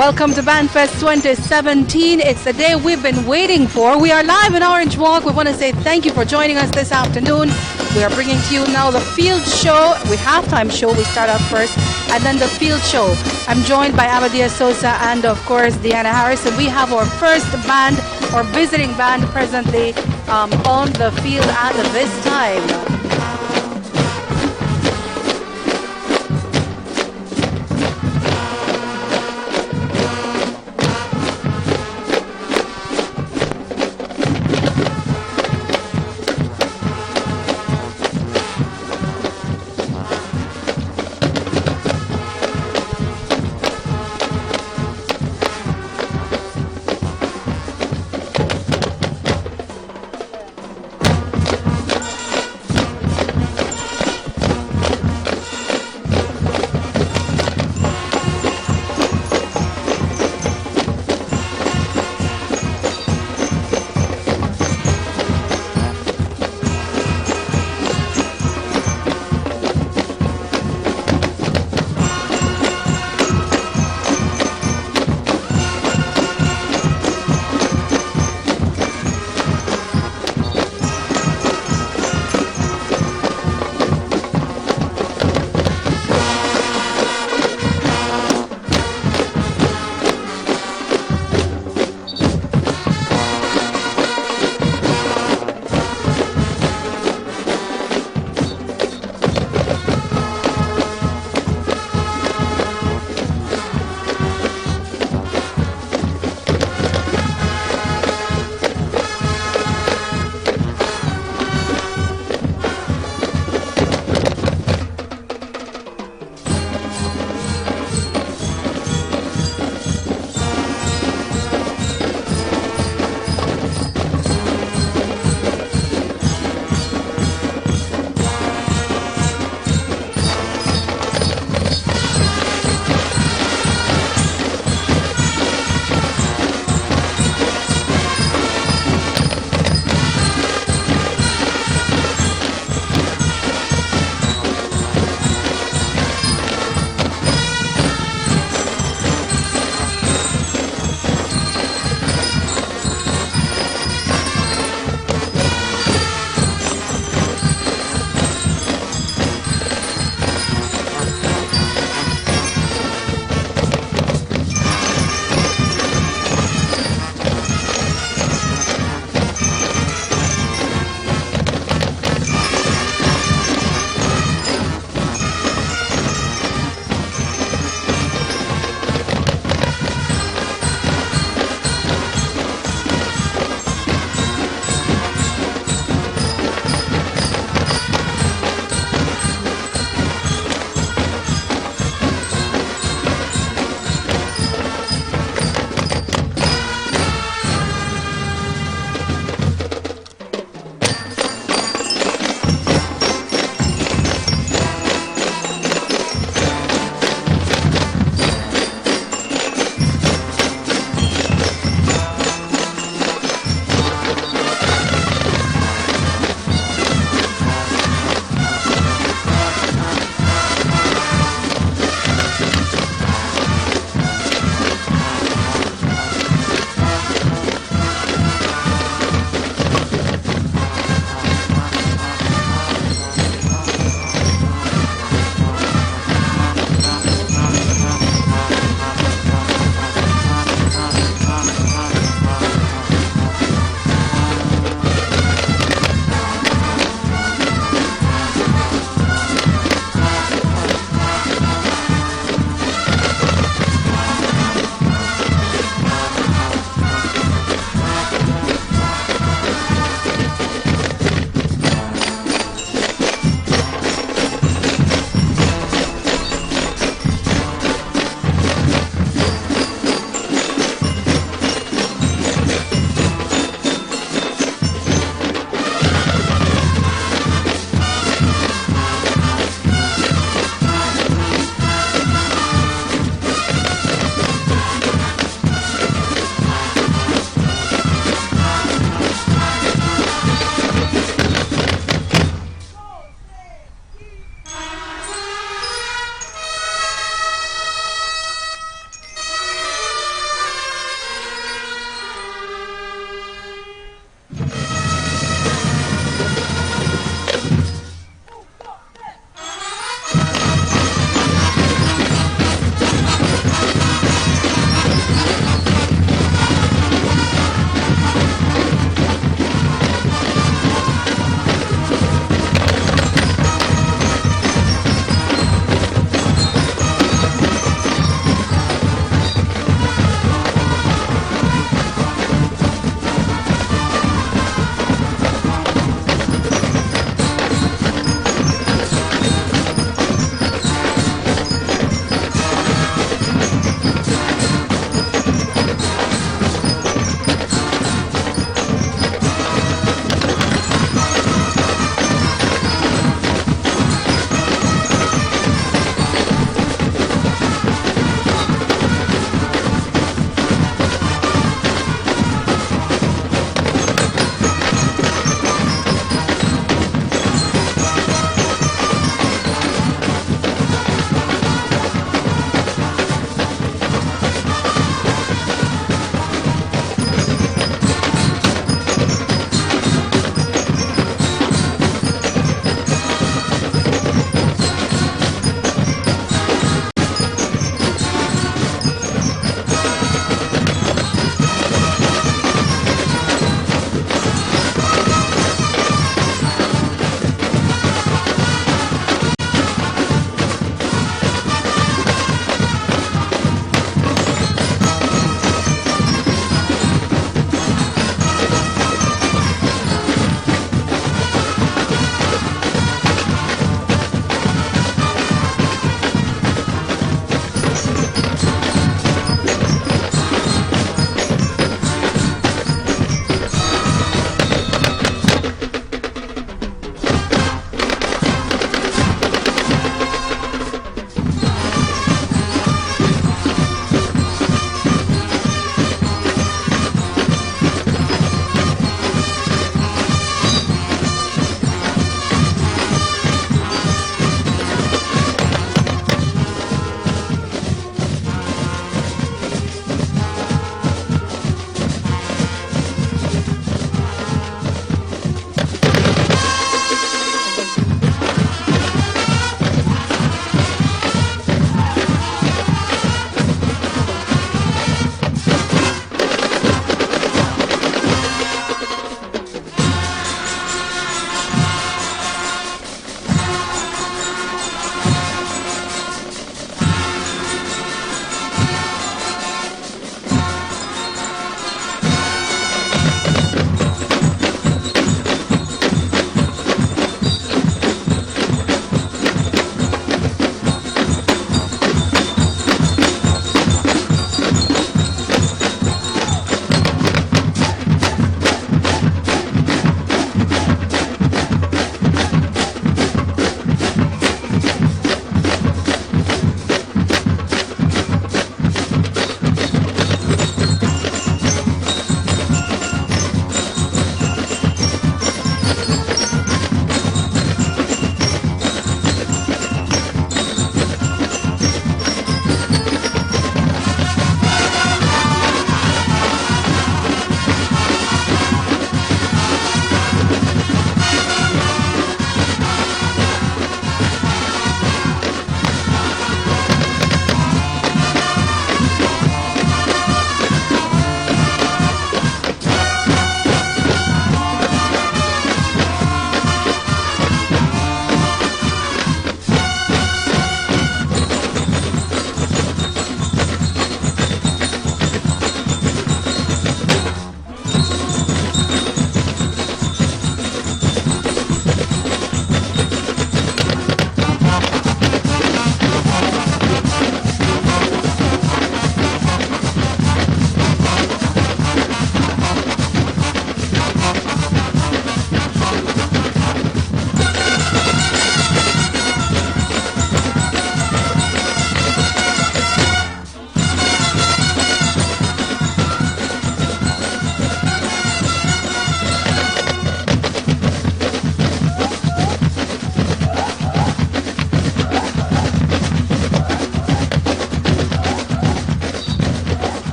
Welcome to Bandfest 2017. It's the day we've been waiting for. We are live in Orange Walk. We want to say thank you for joining us this afternoon. We are bringing to you now the field show. We halftime show. We start out first, and then the field show. I'm joined by Abadia Sosa and, of course, Deanna Harrison. We have our first band, or visiting band, presently on the field at this time.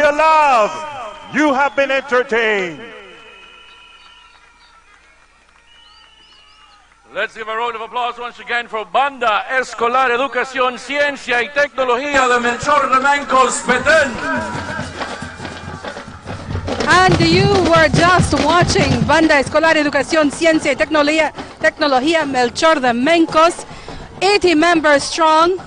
your love. You have been entertained. Let's give a round of applause once again for Banda Escolar Educación, Ciencia y Tecnología de Melchor de Mencos, Petén. And you were just watching Banda Escolar Educación, Ciencia y Tecnología Melchor de Mencos, 80 members strong.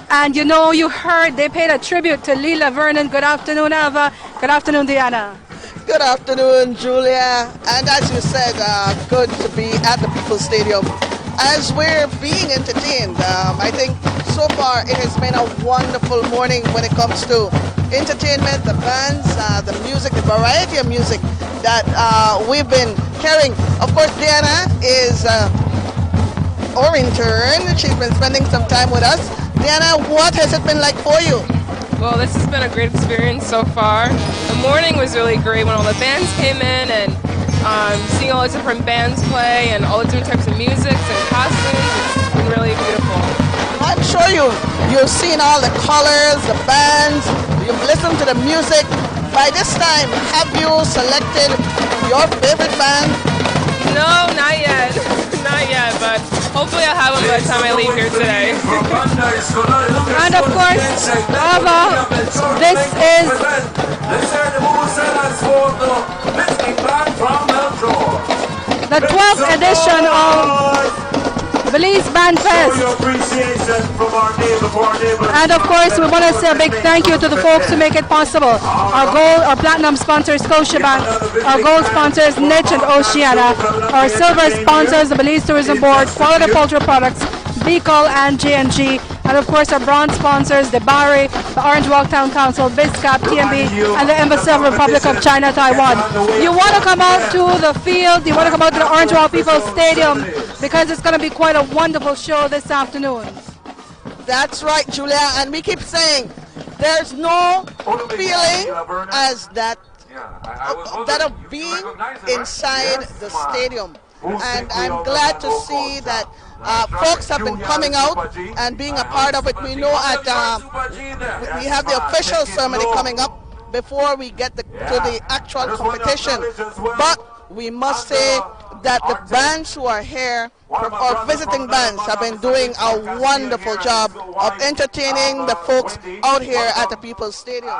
And you know, you heard they paid a tribute to Lila Vernon. Good afternoon, Ava. Good afternoon, Diana. Good afternoon, Julia. And as you said, good to be at the People's Stadium. As we're being entertained, I think so far it has been a wonderful morning when it comes to entertainment, the bands, the music, the variety of music that we've been carrying. Of course, Diana is our intern. She's been spending some time with us. Diana, what has it been like for you? Well, this has been a great experience so far. The morning was really great when all the bands came in and seeing all the different bands play and all the different types of music and costumes. It's been really beautiful. I'm sure you've seen all the colors, the bands, you've listened to the music. By this time, have you selected your favorite band? No, not yet. Not yet, but hopefully I'll have them by the time I leave here today. And of course, Ava, this is the 12th edition of Belize Bandfest. And of course, we want to say a big thank you to the folks who make it possible. Our platinum sponsor, Scotiabank. Our gold sponsors, Niche and Oceana. Our silver sponsors, the Belize Tourism Board, Quality Cultural Products, Bicol and J&G. And of course, our bronze sponsors, the Bari, the Orange Walk Town Council, BISCAP, TMB, and the Embassy of the Republic of China, Taiwan. You want to come out to the field, you want to come out to the Orange Walk People's Stadium, because it's going to be quite a wonderful show this afternoon. That's right, Julia, and we keep saying there's no feeling as that of being inside the stadium. And I'm glad to see that folks have been coming out and being a part of it. We know we have the official ceremony coming up before we get to the actual competition. But we must say that the bands who are here, or visiting bands, have been doing a wonderful job of entertaining the folks out here at the People's Stadium.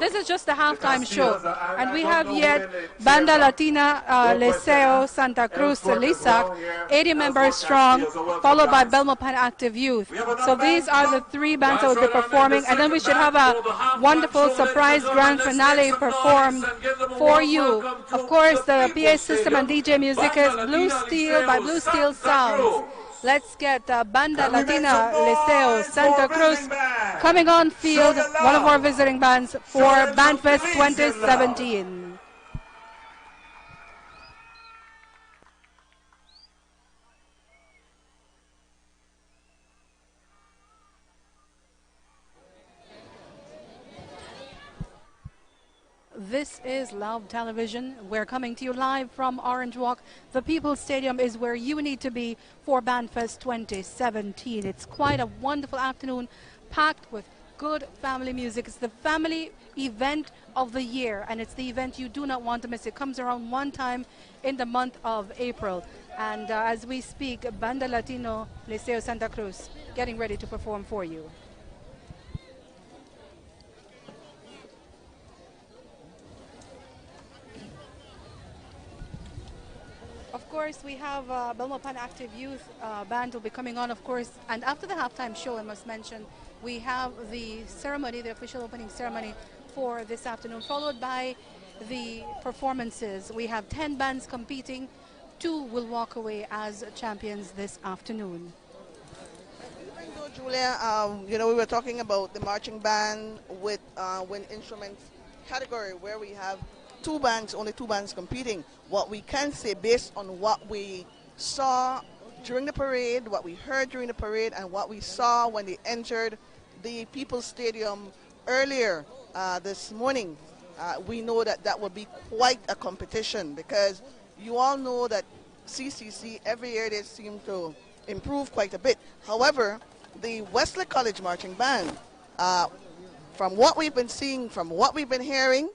This is just the halftime show, and we have yet Banda Latina Liceo Santa Cruz Lisac, 80 members strong, followed by Belmopan Active Youth. So these are the three bands that will be performing, and then we should have a wonderful surprise grand finale performed for you. Of course, the PA system and DJ music is Blue Steel by Blue Steel Sounds. Let's get Banda Latina Liceo Santa Cruz coming on field, one of our visiting bands for Bandfest 2017. This is Love Television. We're coming to you live from Orange Walk. The People's Stadium is where you need to be for Bandfest 2017. It's quite a wonderful afternoon, packed with good family music. It's the family event of the year, and it's the event you do not want to miss. It comes around one time in the month of April. And as we speak, Banda Latino Liceo Santa Cruz getting ready to perform for you. Of course, we have Belmopan Active Youth Band will be coming on, of course. And after the halftime show, I must mention, we have the ceremony, the official opening ceremony for this afternoon, followed by the performances. We have 10 bands competing. 2 will walk away as champions this afternoon. Even though, Julia, we were talking about the marching band with wind instruments category, where we have only two bands competing. What we can say, based on what we saw during the parade, what we heard during the parade, and what we saw when they entered the People's Stadium earlier this morning, we know that will be quite a competition, because you all know that CCC, every year they seem to improve quite a bit. However, the Wesley College Marching Band from what we've been seeing, from what we've been hearing,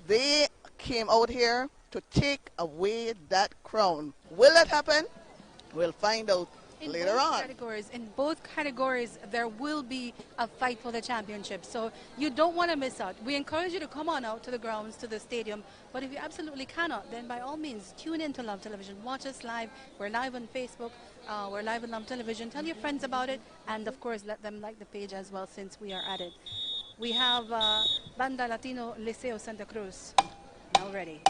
they came out here to take away that crown. Will that happen? We'll find out later on. In both categories, there will be a fight for the championship. So you don't want to miss out. We encourage you to come on out to the grounds, to the stadium. But if you absolutely cannot, then by all means, tune in to Love Television. Watch us live. We're live on Facebook. We're live on Love Television. Tell your friends about it. And, of course, let them like the page as well since we are at it. We have Banda Latino Liceo Santa Cruz now ready.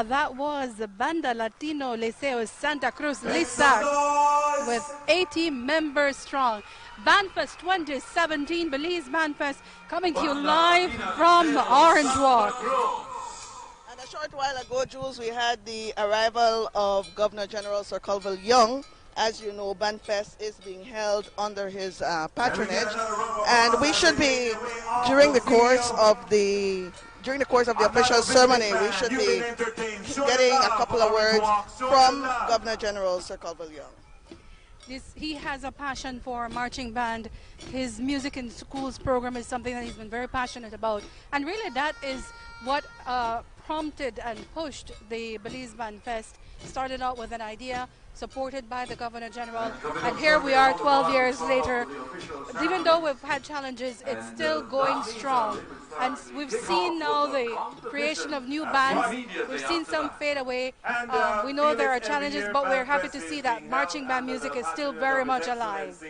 That was the Banda Latino Liceo Santa Cruz Lisa with 80 members strong. Bandfest 2017, Belize Bandfest, coming to you live from Orange Walk. And a short while ago, Jules, we had the arrival of Governor General Sir Colville Young. As you know, Bandfest is being held under his patronage, and we should be, during the course of the official ceremony, we should be getting a couple of words from Governor General Sir Colville Young. He has a passion for marching band. His music in schools program is something that he's been very passionate about, and really that is what prompted and pushed the Belize Bandfest. Started out with an idea supported by the Governor General, and here we are 12 years later. Even though we've had challenges, it's still going strong. And we've seen now the creation of new bands. We've seen some fade away. We know there are challenges, but we're happy to see that marching band music is still very much alive.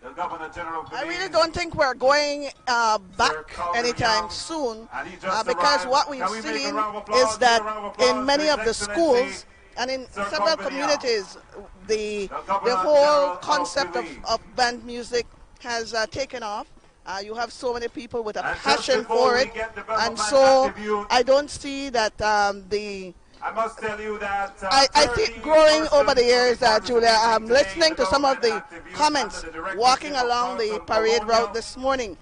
I really don't think we're going back anytime soon, because what we've seen is that in many of the schools and in several communities, the whole concept of band music has taken off. You have so many people with a passion for it, and so I don't see that I must tell you that I think growing over the years, Julia, I'm listening to some of the comments walking along the parade route this morning.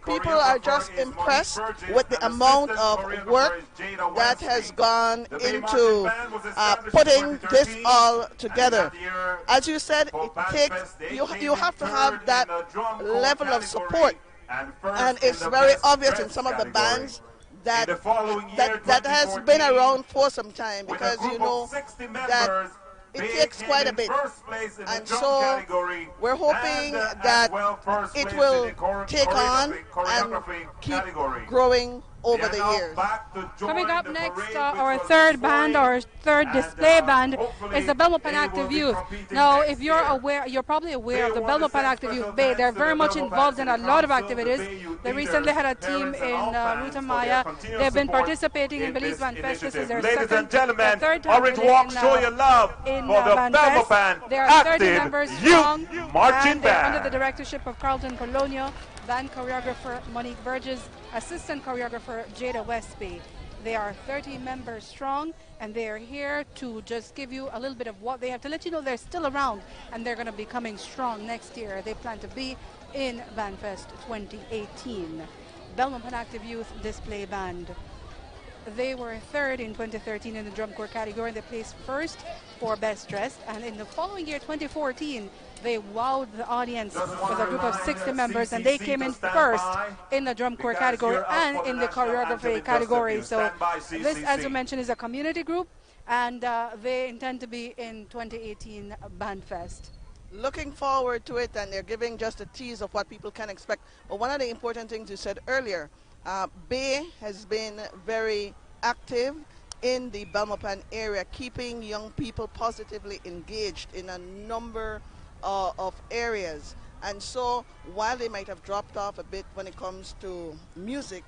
People are just impressed with the amount of work that has gone into putting this all together. As you said, it takes, you have to have that level of support, and it's very obvious in some of the bands that has been around for some time, because you know that it takes quite a bit, and so we're hoping that it will take on and keep growing over the years. Coming up next, our third band, our third display band, is the Belmopan Active Youth. Now, if you're aware, you're probably aware of the Belmopan Active Youth Bay. They're very much involved in a lot of activities. They recently had a team in Ruta Maya. They've been participating in Belize Bandfest. This is their Ladies and third gentlemen, time Orange Walk, show your love in for the Bandfest. Belmopan There are 30 Active members strong, Youth Marching and they're Band. under the directorship of Carlton Colonio, band choreographer Monique Burgess, assistant choreographer Jada Westby. They are 30 members strong, and they are here to just give you a little bit of what they have, to let you know they're still around, and they're going to be coming strong next year. They plan to be in Bandfest 2018. Belmopan Active Youth Display Band. They were third in 2013 in the drum corps category. They placed first for Best Dressed, and in the following year, 2014, they wowed the audience with a group of 60 members, and they came in first in the drum corps category and in the choreography category. So this, as you mentioned, is a community group, and they intend to be in 2018 Bandfest. Looking forward to it, and they're giving just a tease of what people can expect. But one of the important things you said earlier, Bay has been very active in the Belmopan area, keeping young people positively engaged in a number of areas. And so while they might have dropped off a bit when it comes to music,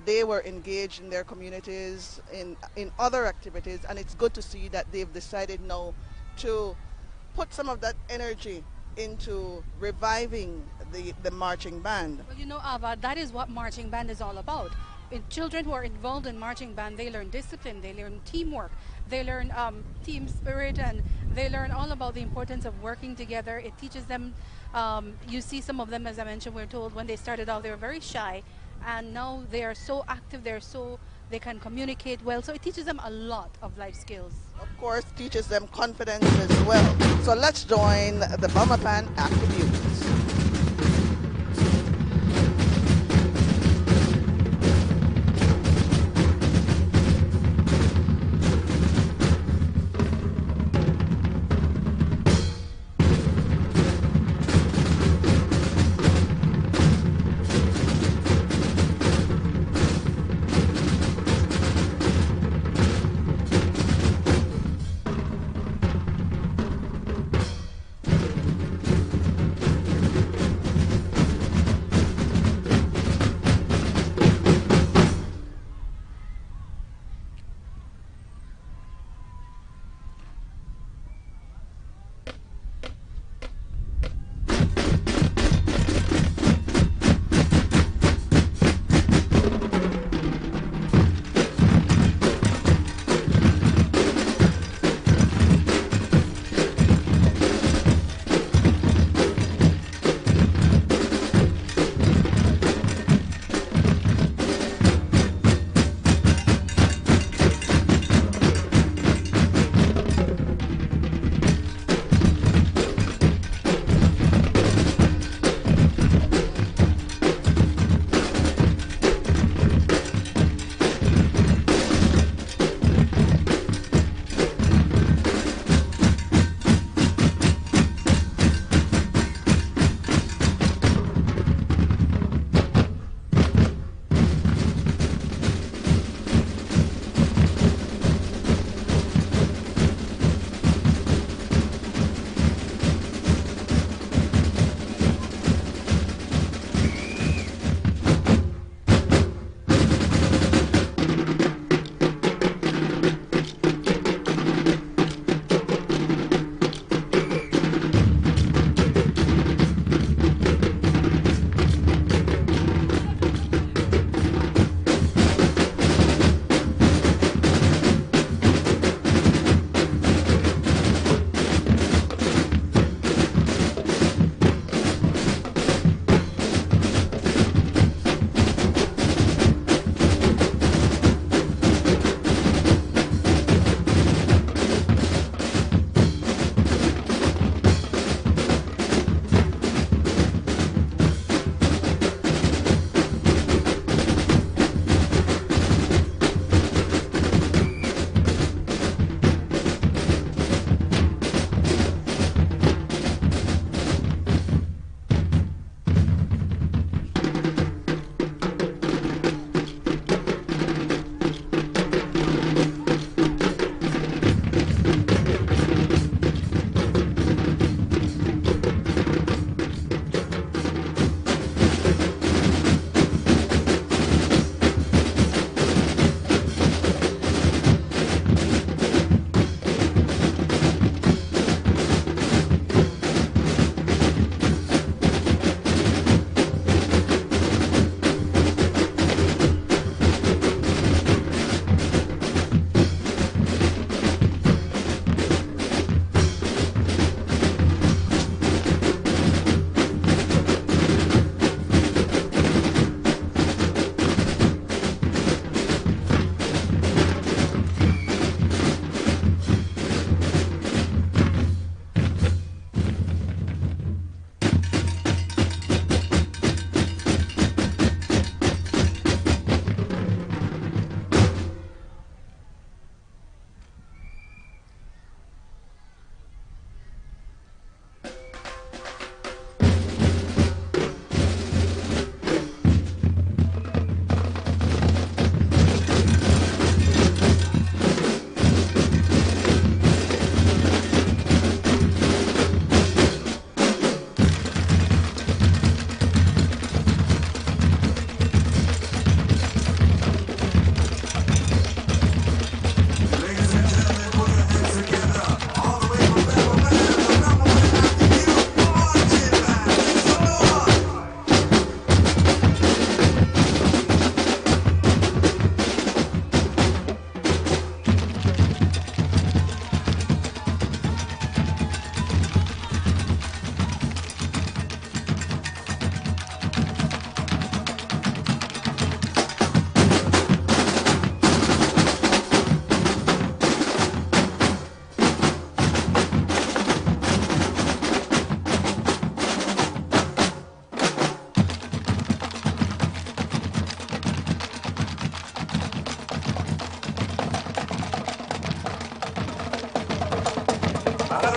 they were engaged in their communities, in other activities, and it's good to see that they've decided now to put some of that energy into reviving the marching band. Well, you know, Ava, that is what marching band is all about. Children who are involved in marching band, they learn discipline, they learn teamwork, they learn team spirit, and they learn all about the importance of working together. It teaches them, you see some of them, as I mentioned, we're told when they started out they were very shy, and now they are so active, they can communicate well, so it teaches them a lot of life skills. Of course, teaches them confidence as well. So let's join the Belmopan Active Youth.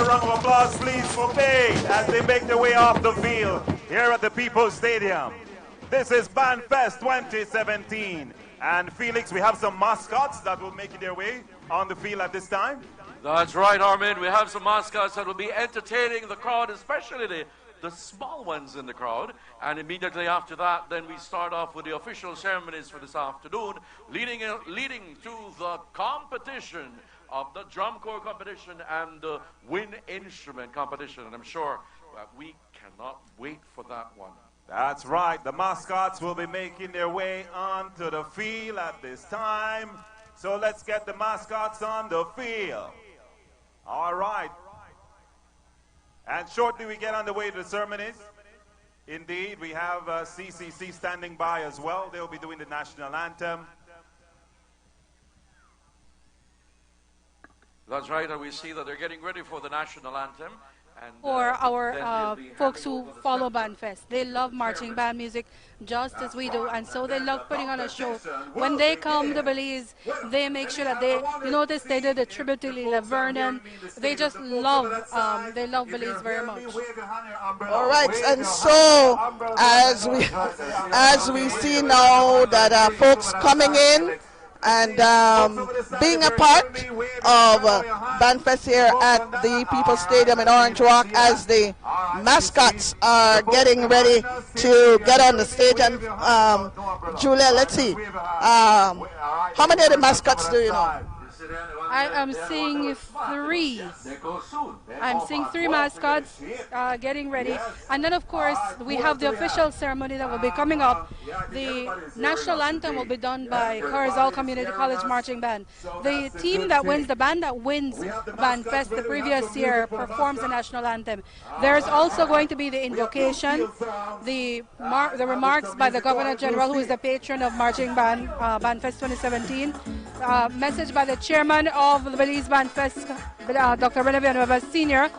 round of applause, please, for Bay as they make their way off the field here at the People's Stadium. This is Bandfest 2017. And Felix, we have some mascots that will make their way on the field at this time. That's right, Armin. We have some mascots that will be entertaining the crowd, especially the small ones in the crowd. And immediately after that, then we start off with the official ceremonies for this afternoon, leading to the competition of the drum corps competition and the wind instrument competition. And I'm sure that we cannot wait for that one. That's right. The mascots will be making their way onto the field at this time. So let's get the mascots on the field. All right. And shortly we get on the way to the ceremonies. Indeed, we have CCC standing by as well. They'll be doing the national anthem. That's right, and we see that they're getting ready for the national anthem. And, or our folks who follow Bandfest. They love marching band music just as we do, and so they love putting on a show. When they come to Belize, they make sure that you notice they did a tribute to Lila Vernon. They just love, Belize very much. All right, and so as we see now that folks coming in and being a part of Bandfest here at the People's Stadium in Orange Walk, as the mascots are getting ready to get on the stage. And Julia, let's see, how many of the mascots do you know? I am seeing 3. I'm seeing 3 mascots getting ready. And then, of course, we have the official ceremony that will be coming up. The national anthem will be done by Corozal Community College Marching Band. The team that wins, the band that wins Bandfest the previous year performs the national anthem. There's also going to be the invocation, the remarks by the Governor General, who is the patron of Marching Band, Bandfest 2017, message by the chairman of the Belize Bandfest, Dr. Benavides Sr.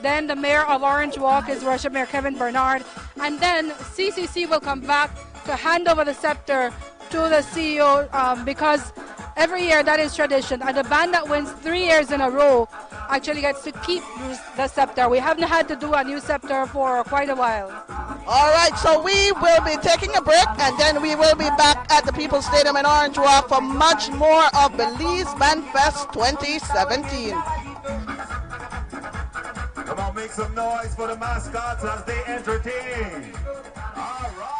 Then the mayor of Orange Walk is Worship Mayor Kevin Bernard. And then CCC will come back to hand over the scepter to the CEO because every year that is tradition. And the band that wins 3 years in a row actually gets to keep the scepter. We haven't had to do a new scepter for quite a while. All right, so we will be taking a break, and then we will be back at the People's Stadium in Orange Walk for much more of Belize Bandfest 2017. Come on, make some noise for the mascots as they entertain. All right.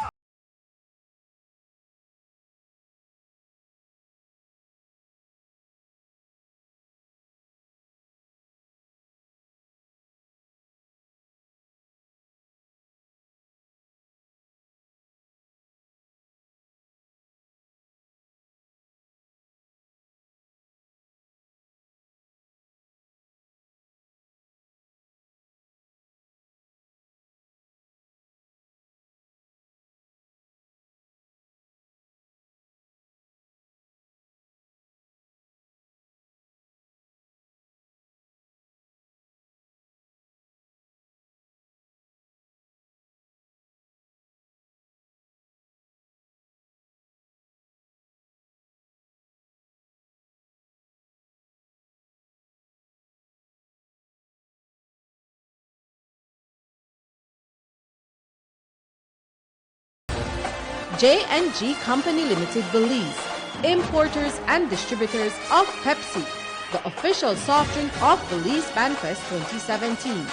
J&G Company Limited Belize, importers and distributors of Pepsi, the official soft drink of Belize Bandfest 2017.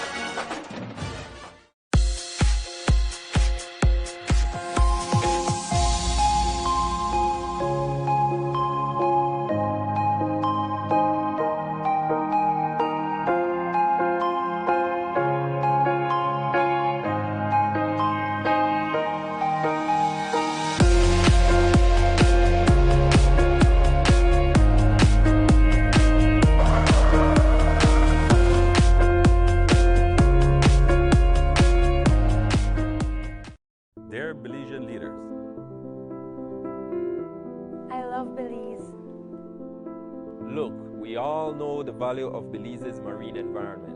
Value of Belize's marine environment.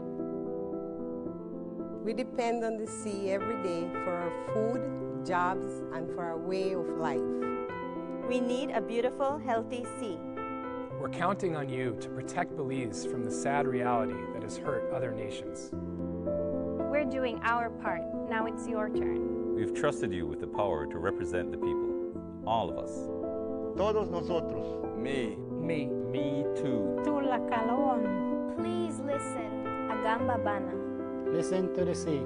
We depend on the sea every day for our food, jobs, and for our way of life. We need a beautiful, healthy sea. We're counting on you to protect Belize from the sad reality that has hurt other nations. We're doing our part. Now it's your turn. We've trusted you with the power to represent the people. All of us. Todos nosotros. Me. Me. Me too. Tu la calon. Please listen. Agamba bana. Listen to the sea.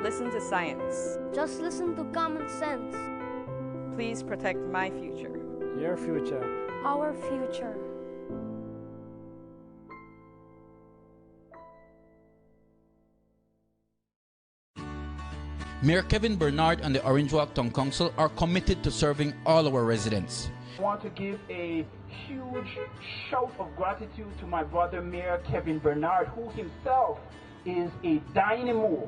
Listen to science. Just listen to common sense. Please protect my future. Your future. Our future. Mayor Kevin Bernard and the Orange Walk Town Council are committed to serving all our residents. I want to give a huge shout of gratitude to my brother Mayor Kevin Bernard, who himself is a dynamo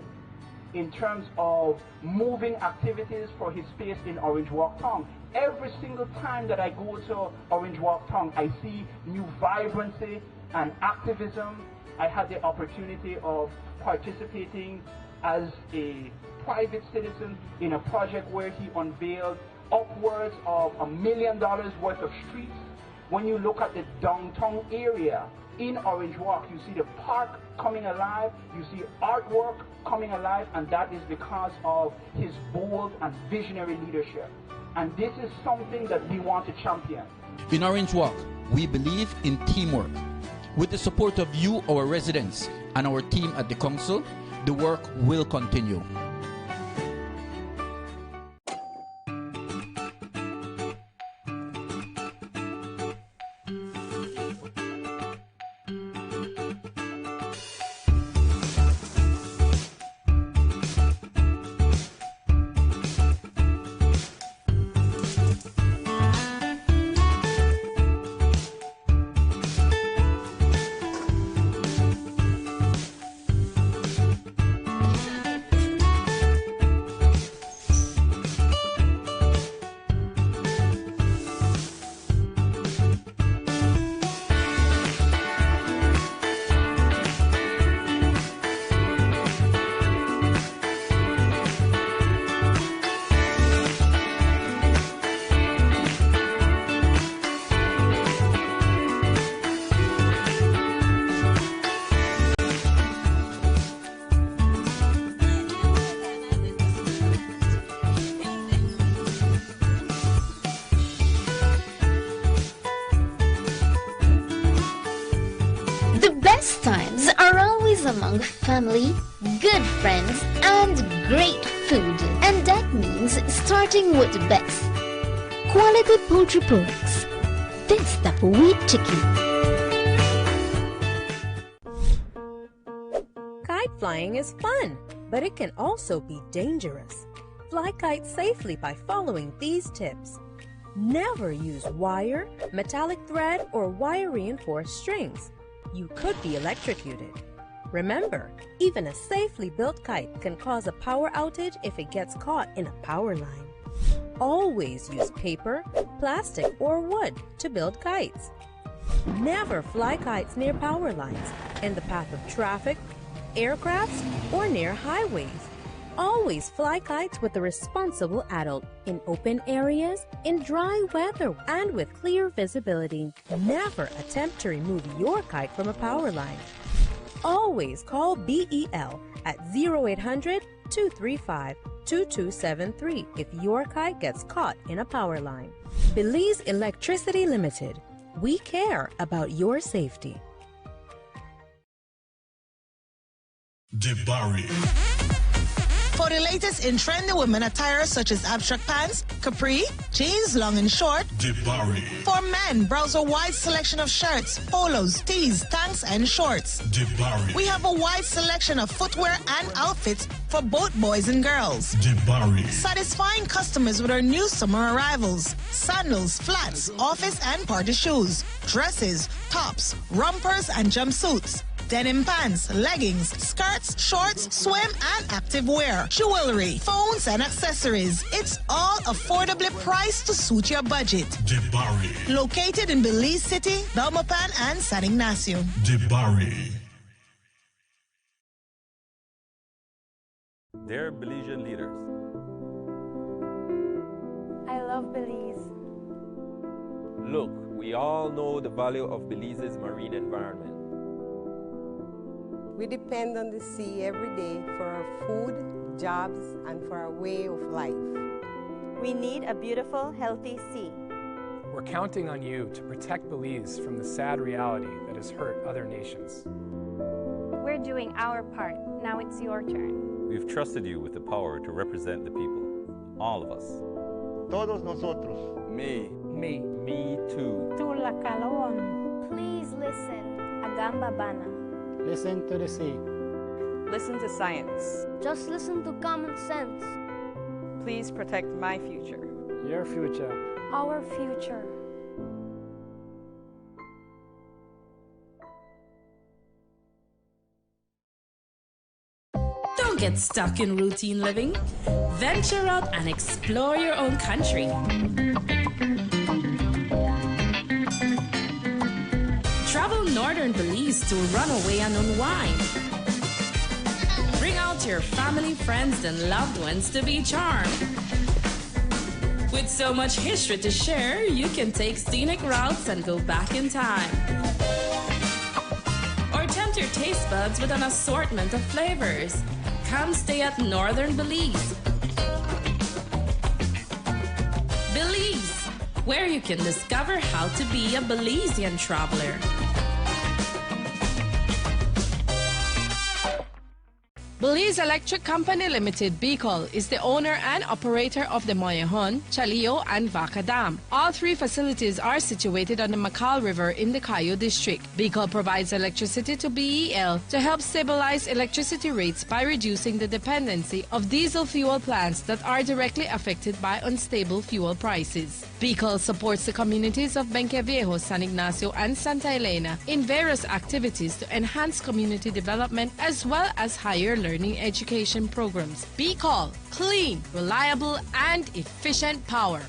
in terms of moving activities for his space in Orange Walk Town. Every single time that I go to Orange Walk Town, I see new vibrancy and activism. I had the opportunity of participating as a private citizen in a project where he unveiled upwards of $1 million worth of streets. When you look at the downtown area in Orange Walk, you see the park coming alive, you see artwork coming alive, and that is because of his bold and visionary leadership. And this is something that we want to champion. In Orange Walk, we believe in teamwork. With the support of you, our residents, and our team at the council, the work will continue. Times are always among family, good friends, and great food. And that means starting with the best. Quality poultry products. This the wheat chicken. Kite flying is fun, but it can also be dangerous. Fly kites safely by following these tips. Never use wire, metallic thread, or wire-reinforced strings. You could be electrocuted. Remember, even a safely built kite can cause a power outage if it gets caught in a power line. Always use paper, plastic, or wood to build kites. Never fly kites near power lines, in the path of traffic, aircrafts, or near highways. Always fly kites with a responsible adult in open areas, in dry weather, and with clear visibility. Never attempt to remove your kite from a power line. Always call BEL at 0800-235-2273 if your kite gets caught in a power line. Belize Electricity Limited. We care about your safety. Debari. For the latest in trendy women attire such as abstract pants, capri, jeans long and short. Debari. For men, browse a wide selection of shirts, polos, tees, tanks, and shorts. Debari. We have a wide selection of footwear and outfits for both boys and girls. Debari. Satisfying customers with our new summer arrivals. Sandals, flats, office and party shoes, dresses, tops, rompers, and jumpsuits. Denim pants, leggings, skirts, shorts, swim, and active wear, jewelry, phones, and accessories. It's all affordably priced to suit your budget. Debari. Located in Belize City, Belmopan, and San Ignacio. Debari. Dear Belizean leaders, I love Belize. Look, we all know the value of Belize's marine environment. We depend on the sea every day for our food, jobs, and for our way of life. We need a beautiful, healthy sea. We're counting on you to protect Belize from the sad reality that has hurt other nations. We're doing our part. Now it's your turn. We've trusted you with the power to represent the people. All of us. Todos nosotros. Me. Me. Me too. Tulakalon. Please listen. Agamba Bana. Listen to the sea. Listen to science. Just listen to common sense. Please protect my future. Your future. Our future. Don't get stuck in routine living. Venture out and explore your own country. Travel northern Belize to run away and unwind. Bring out your family, friends, and loved ones to be charmed. With so much history to share, you can take scenic routes and go back in time. Or tempt your taste buds with an assortment of flavors. Come stay at Northern Belize. Belize, where you can discover how to be a Belizean traveler. Belize Electric Company Limited, BECOL, is the owner and operator of the Moyahon, Chalio, and Vaca Dam. All three facilities are situated on the Macal River in the Cayo district. BECOL provides electricity to BEL to help stabilize electricity rates by reducing the dependency of diesel fuel plants that are directly affected by unstable fuel prices. BECOL supports the communities of Benque Viejo, San Ignacio, and Santa Elena in various activities to enhance community development as well as higher learning education programs. BECOL, clean, reliable, and efficient power.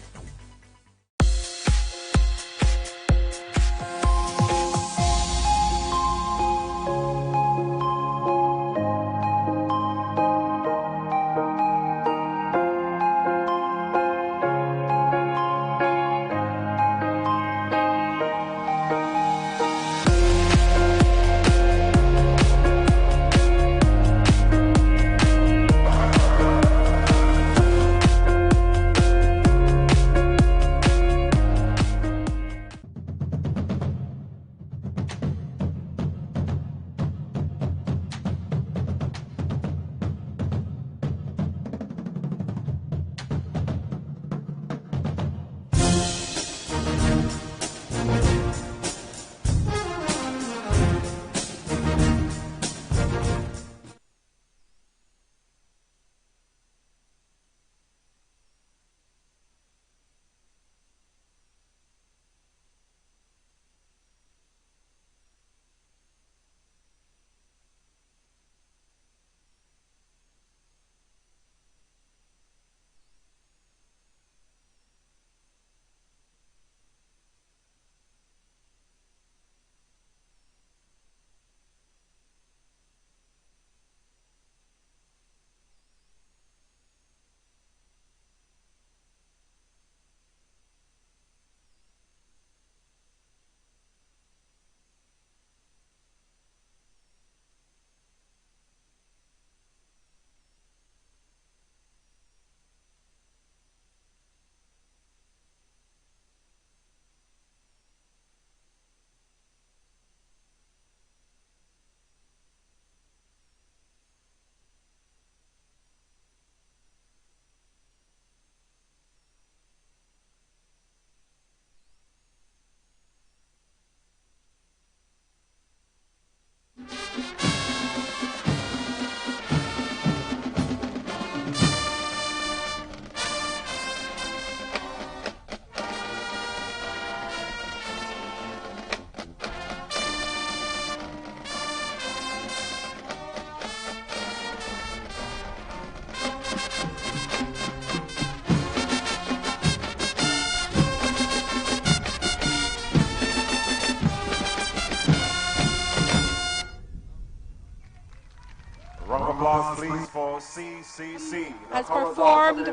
Please for CCC. As performed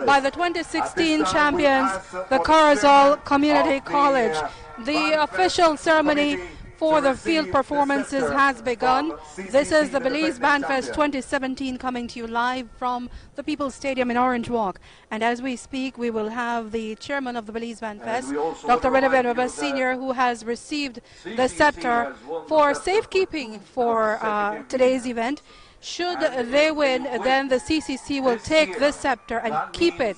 by the 2016 champions, the Corozal Community College. The official ceremony for the field performances has begun. This is the Belize Bandfest 2017 coming to you live from the People's Stadium in Orange Walk. And as we speak, we will have the chairman of the Belize Bandfest, Dr. Benabes Sr., who has received the scepter for safekeeping for today's event. Should they win, then the CCC will take this scepter and keep it,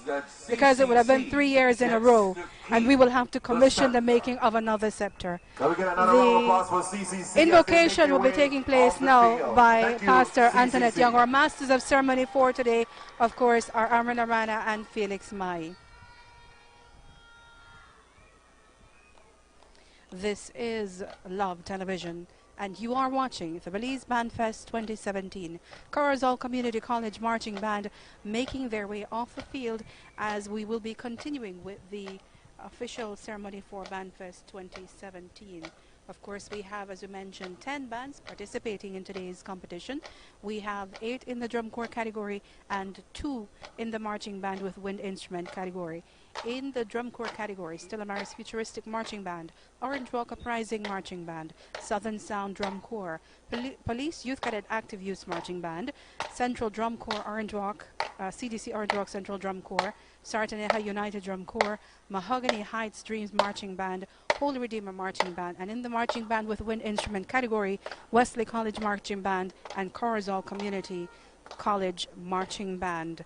because it would have been 3 years in a row, and we will have to commission the making of another scepter. The invocation will be taking place now by Pastor Antoinette Young. Our masters of ceremony for today, of course, are Armin Arana and Felix Mai. This is Love Television, and you are watching the Belize Bandfest 2017. Corazon Community College Marching Band making their way off the field as we will be continuing with the official ceremony for Bandfest 2017. Of course, we have, as we mentioned, 10 bands participating in today's competition. We have 8 in the drum corps category and 2 in the marching band with wind instrument category. In the drum corps category, Stella Maris Futuristic Marching Band, Orange Walk Uprising Marching Band, Southern Sound Drum Corps, Police Youth Cadet Active Youth Marching Band, Central Drum Corps Orange Walk, CDC Orange Walk Central Drum Corps, Sarteneja United Drum Corps, Mahogany Heights Dreams Marching Band, Holy Redeemer Marching Band, and in the marching band with wind instrument category, Wesley College Marching Band and Corazon Community College Marching Band.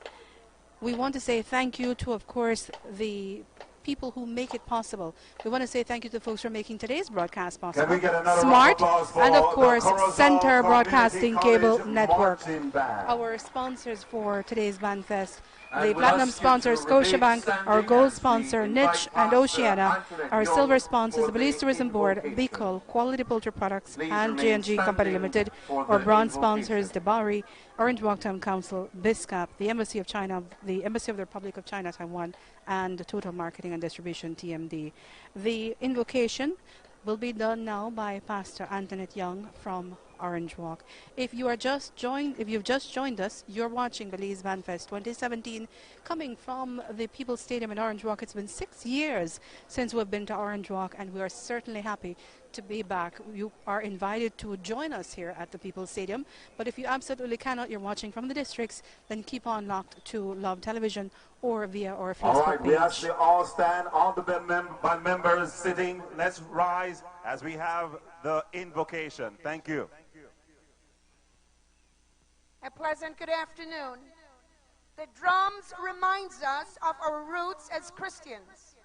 We want to say thank you to, of course, the people who make it possible. We want to say thank you to the folks who are making today's broadcast possible. Smart, and of course, Center Broadcasting Cable Network. Our sponsors for today's Bandfest: the platinum sponsor, Scotiabank; our gold sponsor, Niche and Oceana; our silver sponsors, the Belize Tourism Board, Bicol, Quality Poultry Products, and J&G Company Limited; our bronze sponsors, Debari, Orange Walk Town Council, BISCAP, the Embassy of China, the Embassy of the Republic of China, Taiwan, and Total Marketing and Distribution, TMD. The invocation will be done now by Pastor Antoinette Young from Orange Walk. If you've just joined us, you're watching Belize Bandfest 2017 coming from the People's Stadium in Orange Walk. It's been 6 years since we've been to Orange Walk, and we are certainly happy to be back. You are invited to join us here at the People's Stadium, but if you absolutely cannot, you're watching from the districts, then keep on locked to Love Television or via our Facebook All right, page. we actually all stand, all the band members sitting. Let's rise as we have the invocation. Thank you. A pleasant good afternoon. The drums reminds us of our roots as Christians.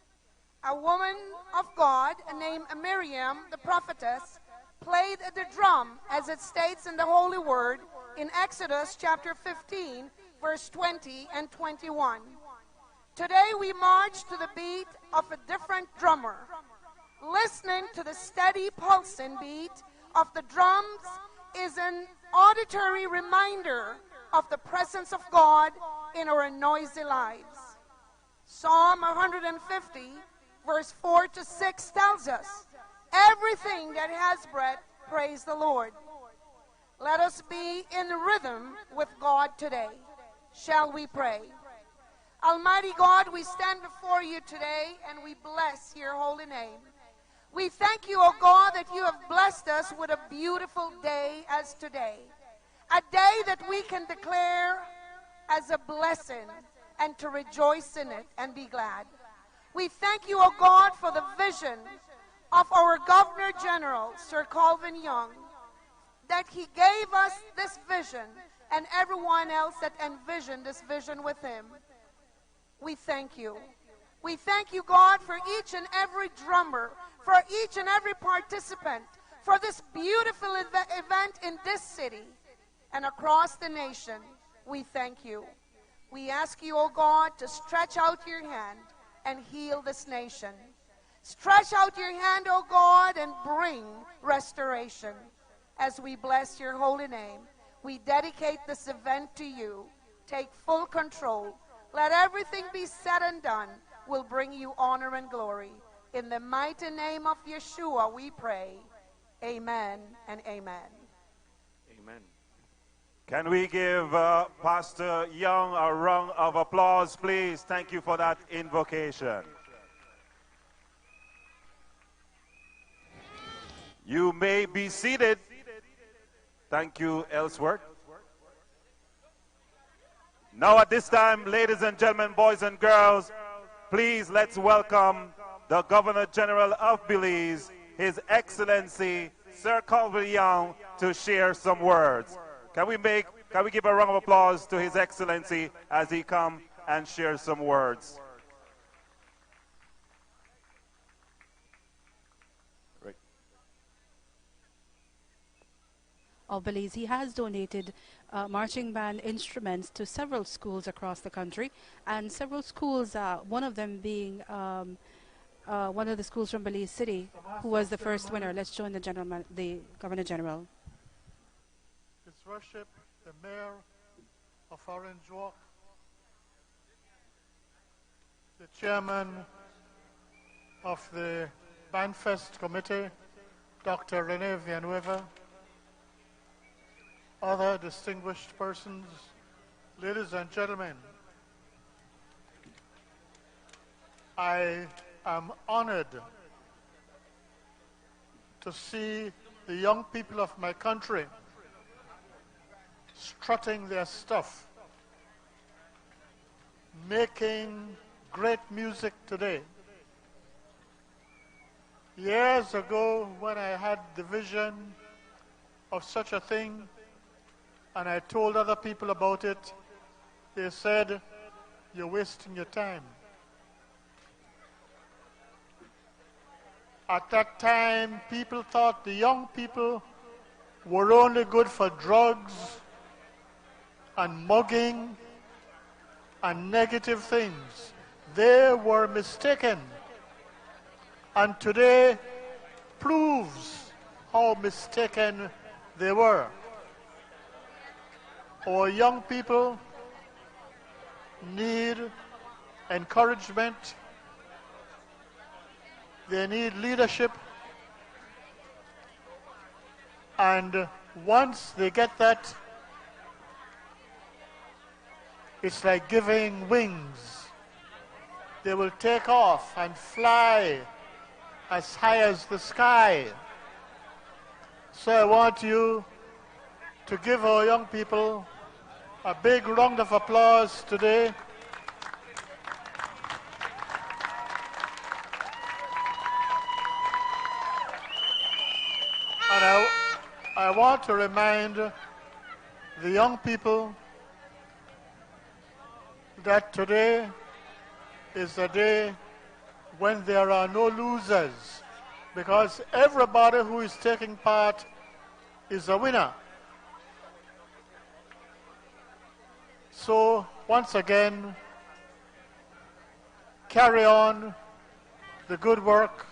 A woman of God named Miriam, the prophetess, played the drum as it states in the Holy Word in Exodus chapter 15, verse 20 and 21. Today we march to the beat of a different drummer. Listening to the steady pulsing beat of the drums is an auditory reminder of the presence of God in our noisy lives. Psalm 150, verse 4 to 6 tells us, "Everything that has breath, praise the Lord." Let us be in rhythm with God today. Shall we pray? Almighty God, we stand before you today and we bless your holy name. We thank you, O God, that you have blessed us with a beautiful day as today. A day that we can declare as a blessing and to rejoice in it and be glad. We thank you, O God, for the vision of our Governor General, Sir Calvin Young, that he gave us this vision and everyone else that envisioned this vision with him. We thank you. We thank you, God, for each and every drummer, for each and every participant, for this beautiful event in this city and across the nation. We thank you. We ask you, O God, to stretch out your hand and heal this nation. Stretch out your hand, O God, and bring restoration. As we bless your holy name, we dedicate this event to you. Take full control. Let everything be said and done will bring you honor and glory. In the mighty name of Yeshua we pray. Amen and amen. Amen. Can we give Pastor Young a round of applause, please? Thank you for that invocation. You may be seated. Thank you, Ellsworth. Now at this time, ladies and gentlemen, boys and girls, please let's welcome the Governor General of Belize, His Excellency Sir Colville Young, to share some words. Can we give a round of applause to His Excellency as he come and share some words? Of Belize. He has donated marching band instruments to several schools across the country, and several schools, one of them being one of the schools from Belize City, who was the first winner. Let's join the Governor General. His Worship, the Mayor of Orange Walk, the Chairman of the Bandfest Committee, Dr. Rene Villanueva, other distinguished persons, ladies and gentlemen, I am honored to see the young people of my country strutting their stuff, making great music today. Years ago, when I had the vision of such a thing, and I told other people about it, they said, "You're wasting your time." At that time, people thought the young people were only good for drugs and mugging and negative things. They were mistaken. And today proves how mistaken they were. Our young people need encouragement. They need leadership. And once they get that, it's like giving wings. They will take off and fly as high as the sky. So I want you to give our young people a big round of applause today. And I want to remind the young people that today is a day when there are no losers, because everybody who is taking part is a winner. So, once again, carry on the good work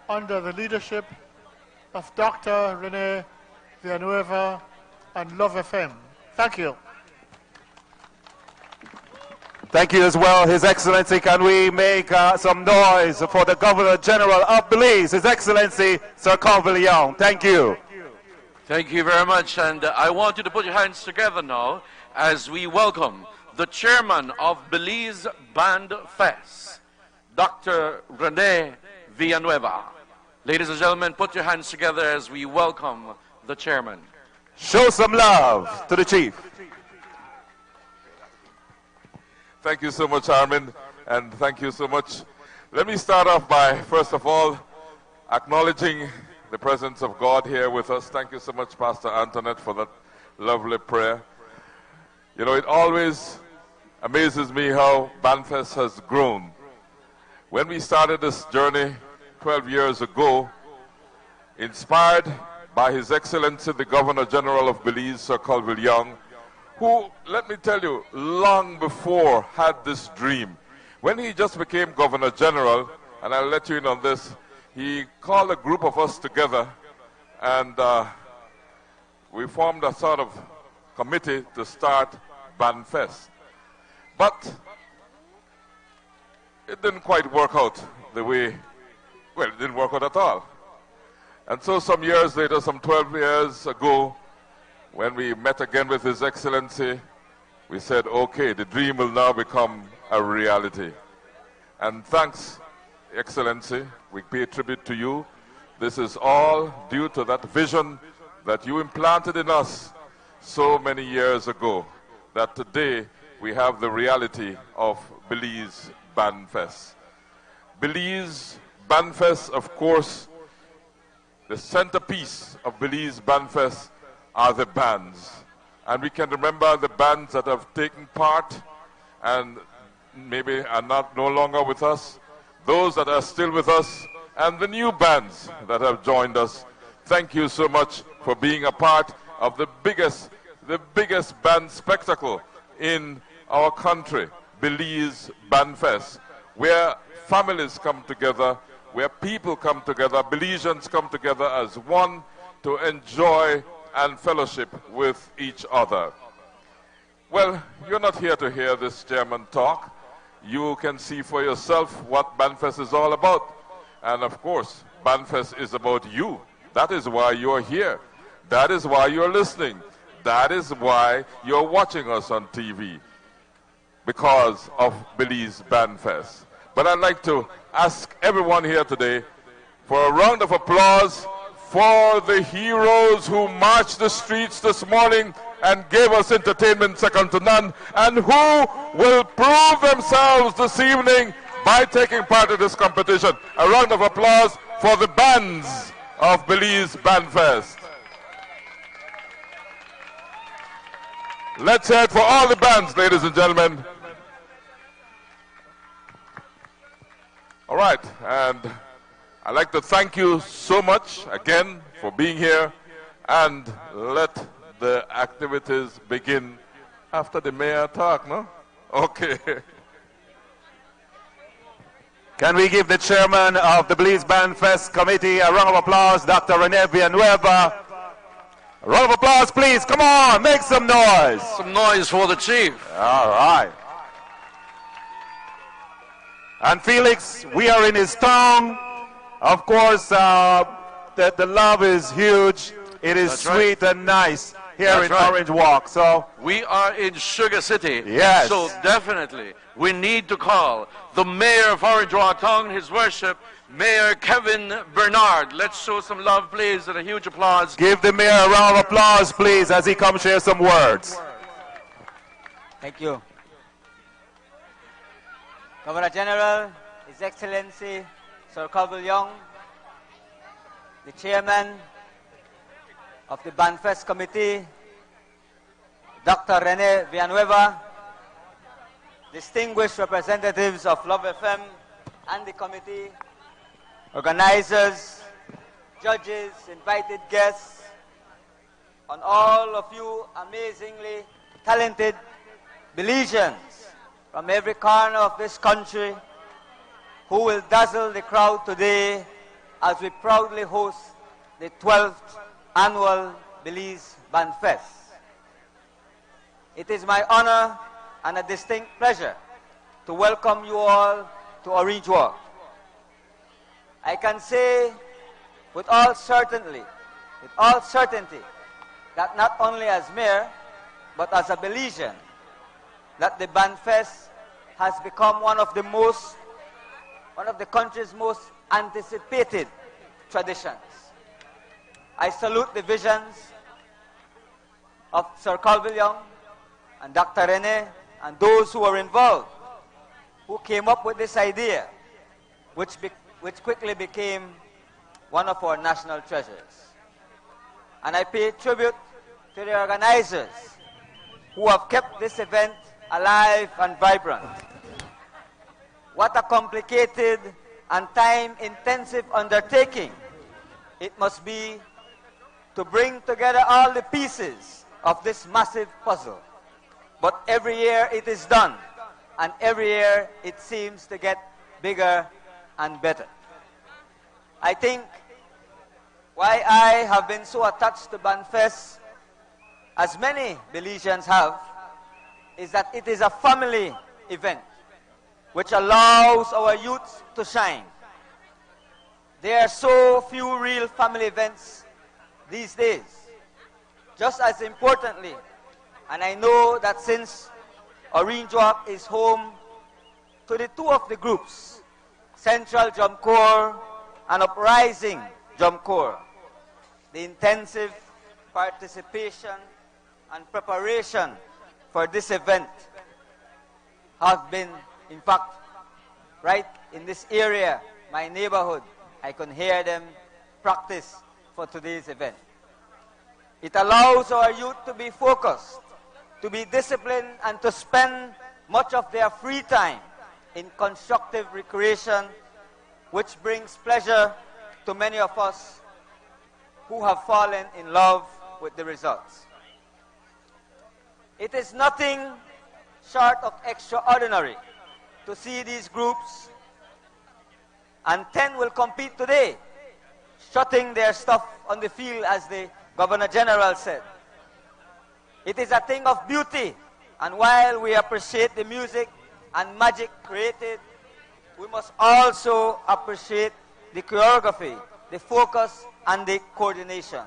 under the leadership of Dr. Rene Villanueva and Love FM. Thank you. Thank you as well, His Excellency. Can we make some noise for the Governor General of Belize, His Excellency Sir Colville Young. Thank you. Thank you very much, and I want you to put your hands together now as we welcome the Chairman of Belize Bandfest, Dr. Rene Villanueva. Ladies and gentlemen, put your hands together as we welcome the Chairman. Show some love to the Chief. Thank you so much, Armin, and thank you so much. Let me start off by, first of all, acknowledging the presence of God here with us. Thank you so much, Pastor Antoinette, for that lovely prayer. You know, it always amazes me how Bandfest has grown. When we started this journey 12 years ago, inspired by His Excellency, the Governor General of Belize, Sir Colville Young, who, let me tell you, long before had this dream. When he just became Governor General, and I'll let you in on this, he called a group of us together, and we formed a sort of committee to start Bandfest. But it didn't quite work out the way, well, it didn't work out at all. And so some years later, some 12 years ago, when we met again with His Excellency, we said, okay, the dream will now become a reality. And thanks, Excellency, we pay tribute to you This is all due to that vision that you implanted in us so many years ago, that today we have the reality of Belize Bandfest. Belize Bandfest, of course, the centerpiece of Belize Bandfest are the bands. And we can remember the bands that have taken part and maybe are no longer with us, those that are still with us, and the new bands that have joined us. Thank you so much for being a part of the biggest band spectacle in our country, Belize Bandfest, where families come together, where people come together, Belizeans come together as one to enjoy and fellowship with each other. Well, you're not here to hear this chairman talk. You can see for yourself what Bandfest is all about. And of course, Bandfest is about you. That is why you're here. That is why you're listening. That is why you're watching us on TV, because of Belize Bandfest. But I'd like to ask everyone here today for a round of applause for the heroes who marched the streets this morning and gave us entertainment second to none, and who will prove themselves this evening by taking part in this competition. A round of applause for the bands of Belize Bandfest. Let's hear it for all the bands, ladies and gentlemen. All right, and I'd like to thank you so much again for being here, and let the activities begin after the mayor talk, no? Okay. Can we give the chairman of the Belize Bandfest committee a round of applause, Dr. Rene Villanueva? A round of applause, please. Come on, make some noise. Some noise for the chief. All right. And Felix, we are in his town. Of course, the love is huge. It is That's sweet right. and nice here That's in right. Orange Walk. So we are in Sugar City. Yes. So definitely we need to call the mayor of Orange Walk Town, His Worship, Mayor Kevin Bernard. Let's show some love, please, and a huge applause. give the mayor a round of applause, please, as he comes share some words. Thank you. Governor General, His Excellency Sir Colville Young, the Chairman of the Bandfest Committee, Dr. Rene Villanueva, distinguished representatives of Love FM and the committee, organizers, judges, invited guests, and all of you amazingly talented Belizeans from every corner of this country who will dazzle the crowd today as we proudly host the 12th annual Belize Bandfest. It is my honor and a distinct pleasure to welcome you all to Orange Walk. I can say with all certainty, that not only as mayor, but as a Belizean, that the Bandfest has become one of the country's most anticipated traditions. I salute the visions of Sir Colville Young and Dr. Rene and those who were involved, who came up with this idea, which quickly became one of our national treasures. And I pay tribute to the organizers who have kept this event alive and vibrant. What a complicated and time-intensive undertaking it must be to bring together all the pieces of this massive puzzle. But every year it is done, and every year it seems to get bigger and better. I think why I have been so attached to Bandfest, as many Belizeans have, is that it is a family event which allows our youth to shine. There are so few real family events these days. Just as importantly, and I know that since Orange Walk is home to the two of the groups, Central Drum Corps and Uprising Drum Corps. The intensive participation and preparation for this event have been, in fact, right in this area, my neighborhood, I can hear them practice for today's event. It allows our youth to be focused, to be disciplined, and to spend much of their free time in constructive recreation, which brings pleasure to many of us who have fallen in love with the results. It is nothing short of extraordinary to see these groups, and 10 will compete today, shutting their stuff on the field, as the Governor General said. It is a thing of beauty, and while we appreciate the music and magic created, we must also appreciate the choreography, the focus, and the coordination.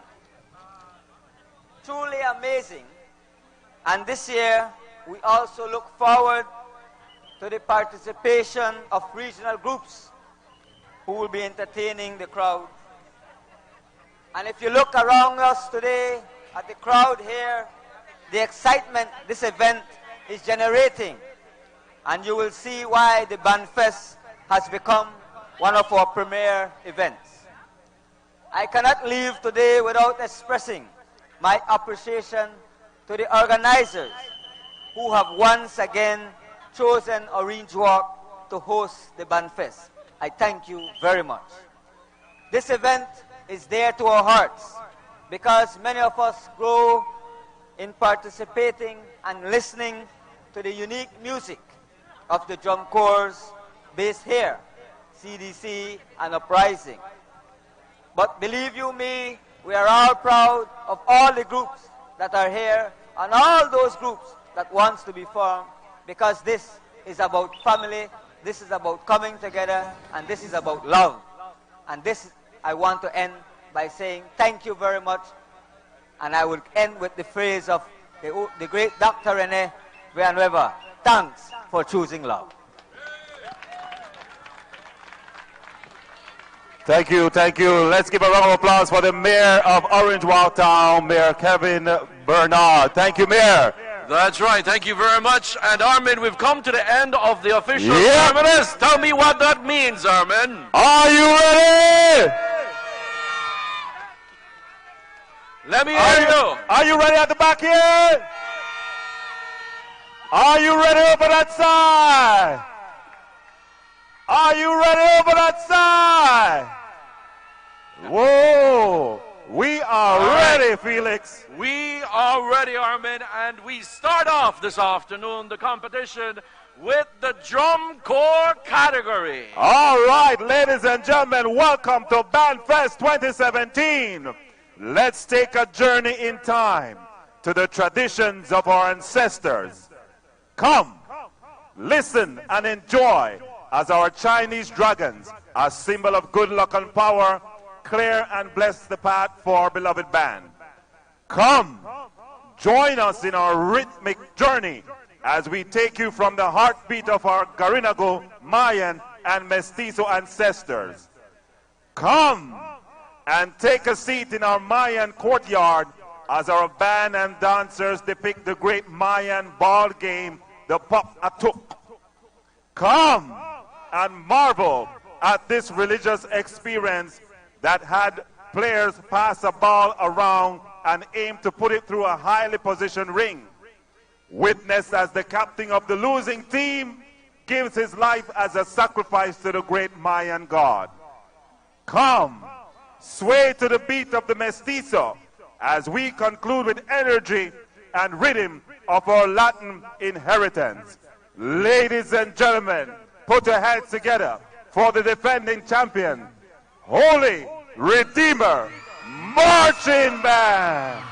Truly amazing. And this year, we also look forward to the participation of regional groups who will be entertaining the crowd. And if you look around us today at the crowd here, the excitement this event is generating, and you will see why the Bandfest has become one of our premier events. I cannot leave today without expressing my appreciation to the organizers who have once again chosen Orange Walk to host the Bandfest. I thank you very much. This event is dear to our hearts because many of us grow in participating and listening to the unique music of the drum corps based here, CDC and Uprising. But believe you me, we are all proud of all the groups that are here and all those groups that wants to be formed, because this is about family, this is about coming together, and this is about love. And this, I want to end by saying thank you very much. And I will end with the phrase of the great Dr. Rene Villanueva. Thanks for choosing love. Thank you, thank you. Let's give a round of applause for the Mayor of Orange Walk Town, Mayor Kevin Bernard. Thank you, Mayor. That's right. Thank you very much. And Armin, we've come to the end of the official ceremonies. Tell me what that means, Armin. Are you ready? Let me hear you. Are you ready at the back here? Are you ready over that side? Are you ready over that side? Whoa. We are ready, Felix. We are ready, Armin, and we start off this afternoon the competition with the drum corps category. All right, ladies and gentlemen, welcome to Bandfest 2017. Let's take a journey in time to the traditions of our ancestors. Come, listen and enjoy as our Chinese dragons, a symbol of good luck and power, clear and bless the path for our beloved band. Come, join us in our rhythmic journey as we take you from the heartbeat of our Garinago, Mayan, and Mestizo ancestors. Come and take a seat in our Mayan courtyard as our band and dancers depict the great Mayan ball game, the Pop Atuk. Come and marvel at this religious experience that had players pass a ball around and aim to put it through a highly positioned ring. Witness as the captain of the losing team gives his life as a sacrifice to the great Mayan god. Come, sway to the beat of the mestizo as we conclude with energy and rhythm of our Latin inheritance. Ladies and gentlemen, put your hands together for the defending champion, Holy Redeemer Marching Band.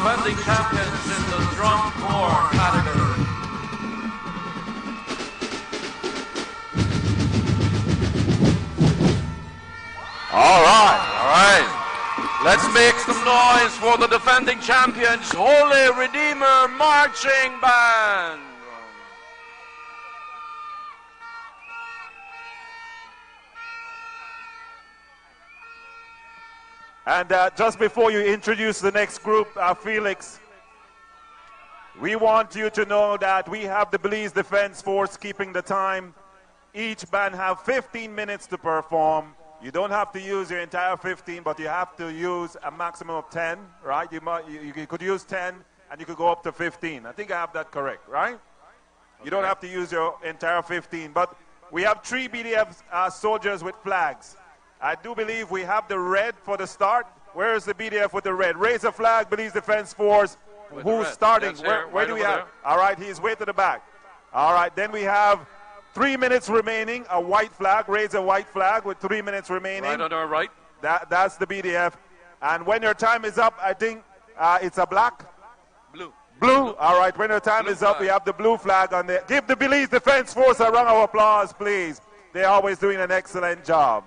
defending champions in the drum corps category. All right. Let's make some noise for the defending champions, Holy Redeemer Marching Band. And just before you introduce the next group, Felix, we want you to know that we have the Belize Defense Force keeping the time. Each band have 15 minutes to perform. You don't have to use your entire 15, but you have to use a maximum of 10, right? You could use 10, and you could go up to 15. I think I have that correct, right? Okay. You don't have to use your entire 15, but we have 3 BDF soldiers with flags. I do believe we have the red for the start. Where is the BDF with the red? Raise a flag, Belize Defense Force. Who's starting? Where do we have? All right, he's way to the back. All right, then we have 3 minutes remaining, a white flag. Raise a white flag with 3 minutes remaining. Right on our right. That's the BDF. And when your time is up, I think it's a black? Blue. All right, when your time is up, we have the blue flag on there. Give the Belize Defense Force a round of applause, please. They're always doing an excellent job.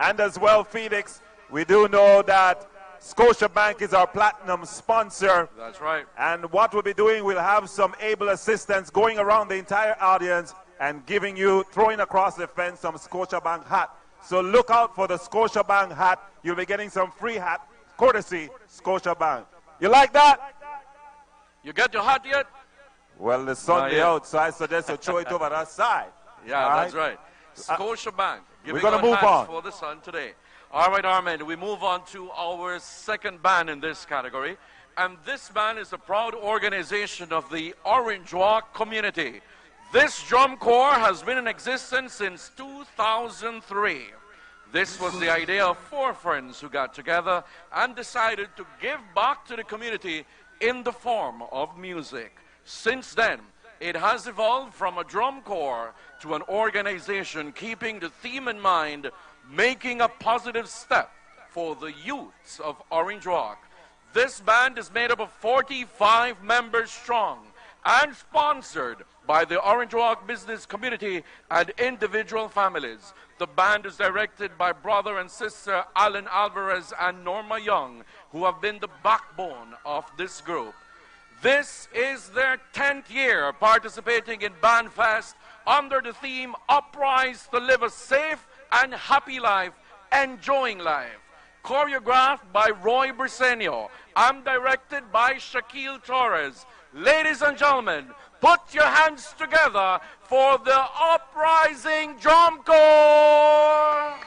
And as well, Felix, we do know that Scotiabank is our platinum sponsor. That's right. And what we'll be doing, we'll have some able assistants going around the entire audience and throwing across the fence some Scotiabank hat. So look out for the Scotiabank hat. You'll be getting some free hat, courtesy Scotiabank. You like that? You got your hat yet? Well, the sun is out, so I suggest you throw it over that side. Yeah, that's right. Scotiabank. We're going to move on. For the sun today. All right, Armand, we move on to our second band in this category. And this band is a proud organization of the Orange Walk community. This drum corps has been in existence since 2003. This was the idea of 4 friends who got together and decided to give back to the community in the form of music. Since then, it has evolved from a drum corps to an organization keeping the theme in mind, making a positive step for the youths of Orange Walk. This band is made up of 45 members strong and sponsored by the Orange Walk business community and individual families. The band is directed by brother and sister Alan Alvarez and Norma Young, who have been the backbone of this group. This is their 10th year participating in Bandfest under the theme Uprising to live a safe and happy life, enjoying life. Choreographed by Roy Briseño and directed by Shaquille Torres. Ladies and gentlemen, put your hands together for the Uprising Drum Corps!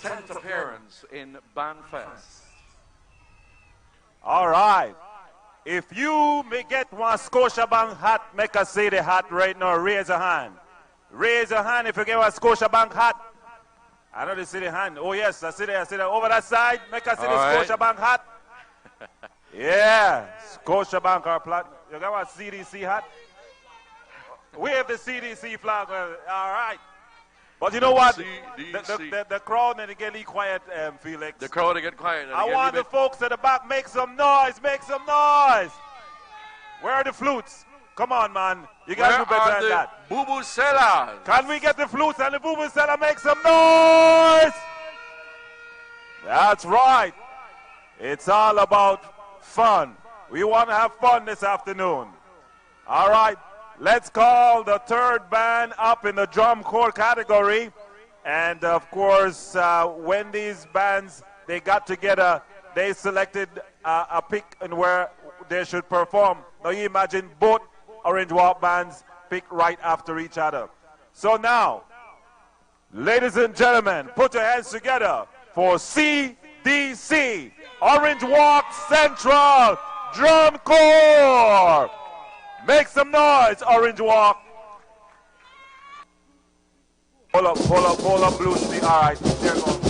10th appearance in Bandfest. All right. If you may get one Scotiabank hat, make us see the hat right now. Raise a hand. Raise a hand if you get one Scotiabank hat. I know they see the hand. Oh, yes, I see that. Over that side, make us see the Scotiabank hat. Yeah, Scotiabank or platinum. You got one CDC hat? Wave the CDC flag. All right. But you know what? The crowd and they get quiet, Felix. The crowd get quiet. I want the folks at the back, make some noise, make some noise. Where are the flutes? Come on, man. You got to do better than that. Bubucelas. Can we get the flutes and the Bubucela make some noise? That's right. It's all about fun. We want to have fun this afternoon. All right. Let's call the third band up in the drum corps category. And of course, when these bands, they got together, they selected a pick and where they should perform. Now you imagine both Orange Walk bands pick right after each other. So now, ladies and gentlemen, put your hands together for CDC, Orange Walk Central Drum Corps. Make some noise, Orange Walk. Pull up, Blue Sea. All right, there you go.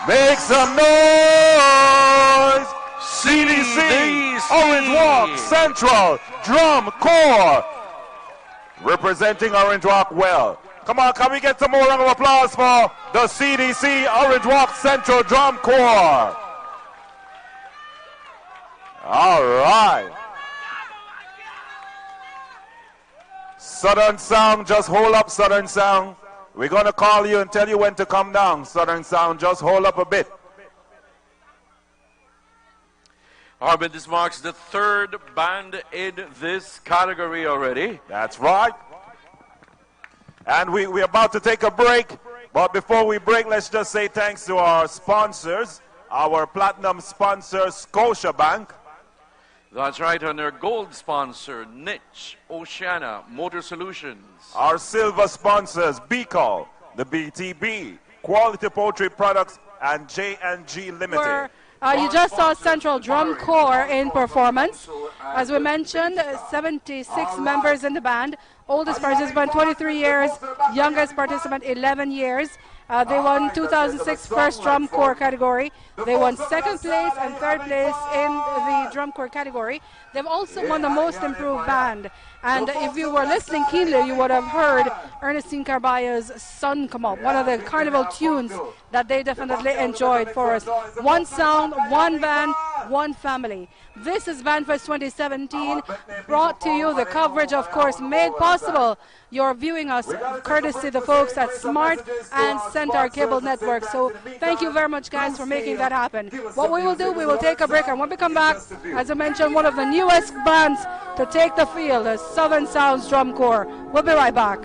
Make some noise! CDC, Orange Walk Central, Drum Corps. Representing Orange Walk well. Come on, can we get some more round of applause for the CDC, Orange Walk Central Drum Corps? All right. Southern Sound, just hold up, Southern Sound. We're going to call you and tell you when to come down. Southern Sound, just hold up a bit. Armin, this marks the third band in this category already. That's right. And we're about to take a break. But before we break, let's just say thanks to our sponsors, our platinum sponsor, Scotiabank. That's right, and their gold sponsor, Niche, Oceana, Motor Solutions. Our silver sponsors, B-Call, the BTB, Quality Poultry Products, and J&G Limited. You just saw Central Drum Corps in performance. As we mentioned, 76 members in the band. Oldest participant 23 years, youngest participant 11 years. They won 2006 First Drum Corps category. They won second place and third place in the drum corps category. They've also won the Most Improved Band. And if you were listening keenly, you would have heard Ernestine Carballo's Sun come up, one of the carnival tunes that they definitely enjoyed for us. One sound, one band, one family. This is Bandfest 2017, brought to you, the coverage, of course, made possible. You're viewing us courtesy the folks at Smart and Centaur Cable Network. So thank you very much, guys, for making that happen. What we will do, we will take a break, and when we come back, as I mentioned, one of the newest bands to take the field, the Southern Sounds Drum Corps. We'll be right back.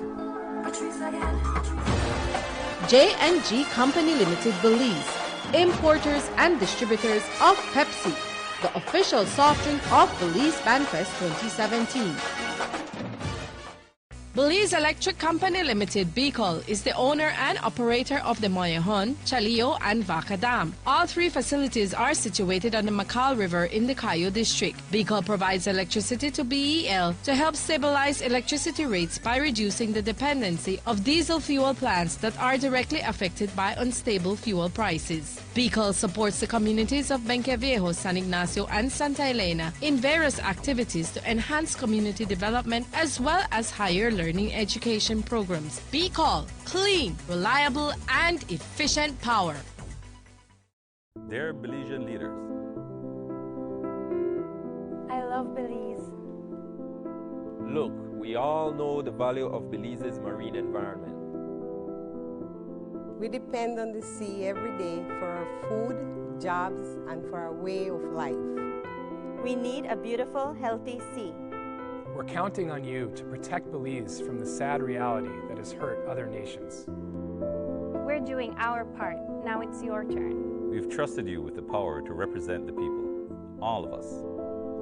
J&G Company Limited Belize, importers and distributors of Pepsi, the official soft drink of Belize Bandfest 2017. Belize Electric Company Limited, BICOL, is the owner and operator of the Moyahon, Chalio, and Vaca Dam. All three facilities are situated on the Macal River in the Cayo district. BICOL provides electricity to BEL to help stabilize electricity rates by reducing the dependency of diesel fuel plants that are directly affected by unstable fuel prices. BICOL supports the communities of Benqueviejo, San Ignacio, and Santa Elena in various activities to enhance community development as well as higher learning education programs. BICOL, clean, reliable, and efficient power. They're Belizean leaders. I love Belize. Look, we all know the value of Belize's marine environment. We depend on the sea every day for our food, jobs, and for our way of life. We need a beautiful, healthy sea. We're counting on you to protect Belize from the sad reality that has hurt other nations. We're doing our part. Now it's your turn. We've trusted you with the power to represent the people. All of us.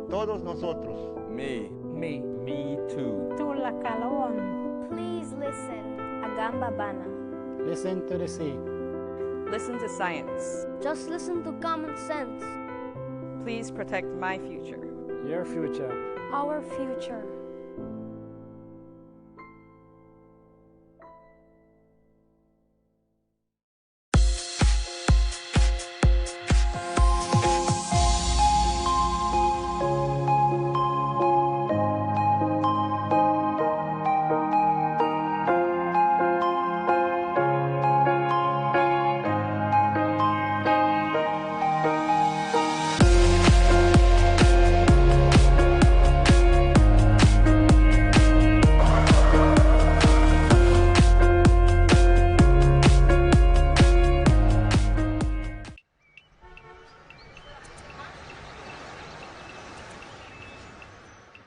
Todos nosotros. Me. Me. Me too. Please listen. Agamba Bana. Listen to the sea. Listen to science. Just listen to common sense. Please protect my future. Your future. Our future.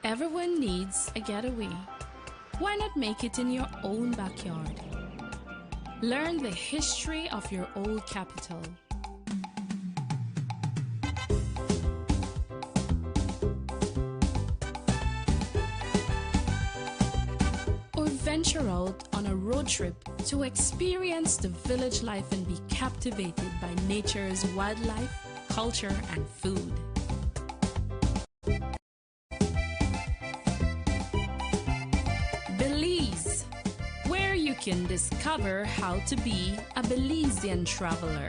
Everyone needs a getaway. Why not make it in your own backyard? Learn the history of your old capital. Or venture out on a road trip to experience the village life and be captivated by nature's wildlife, culture, and food. Belize, where you can discover how to be a Belizean traveler.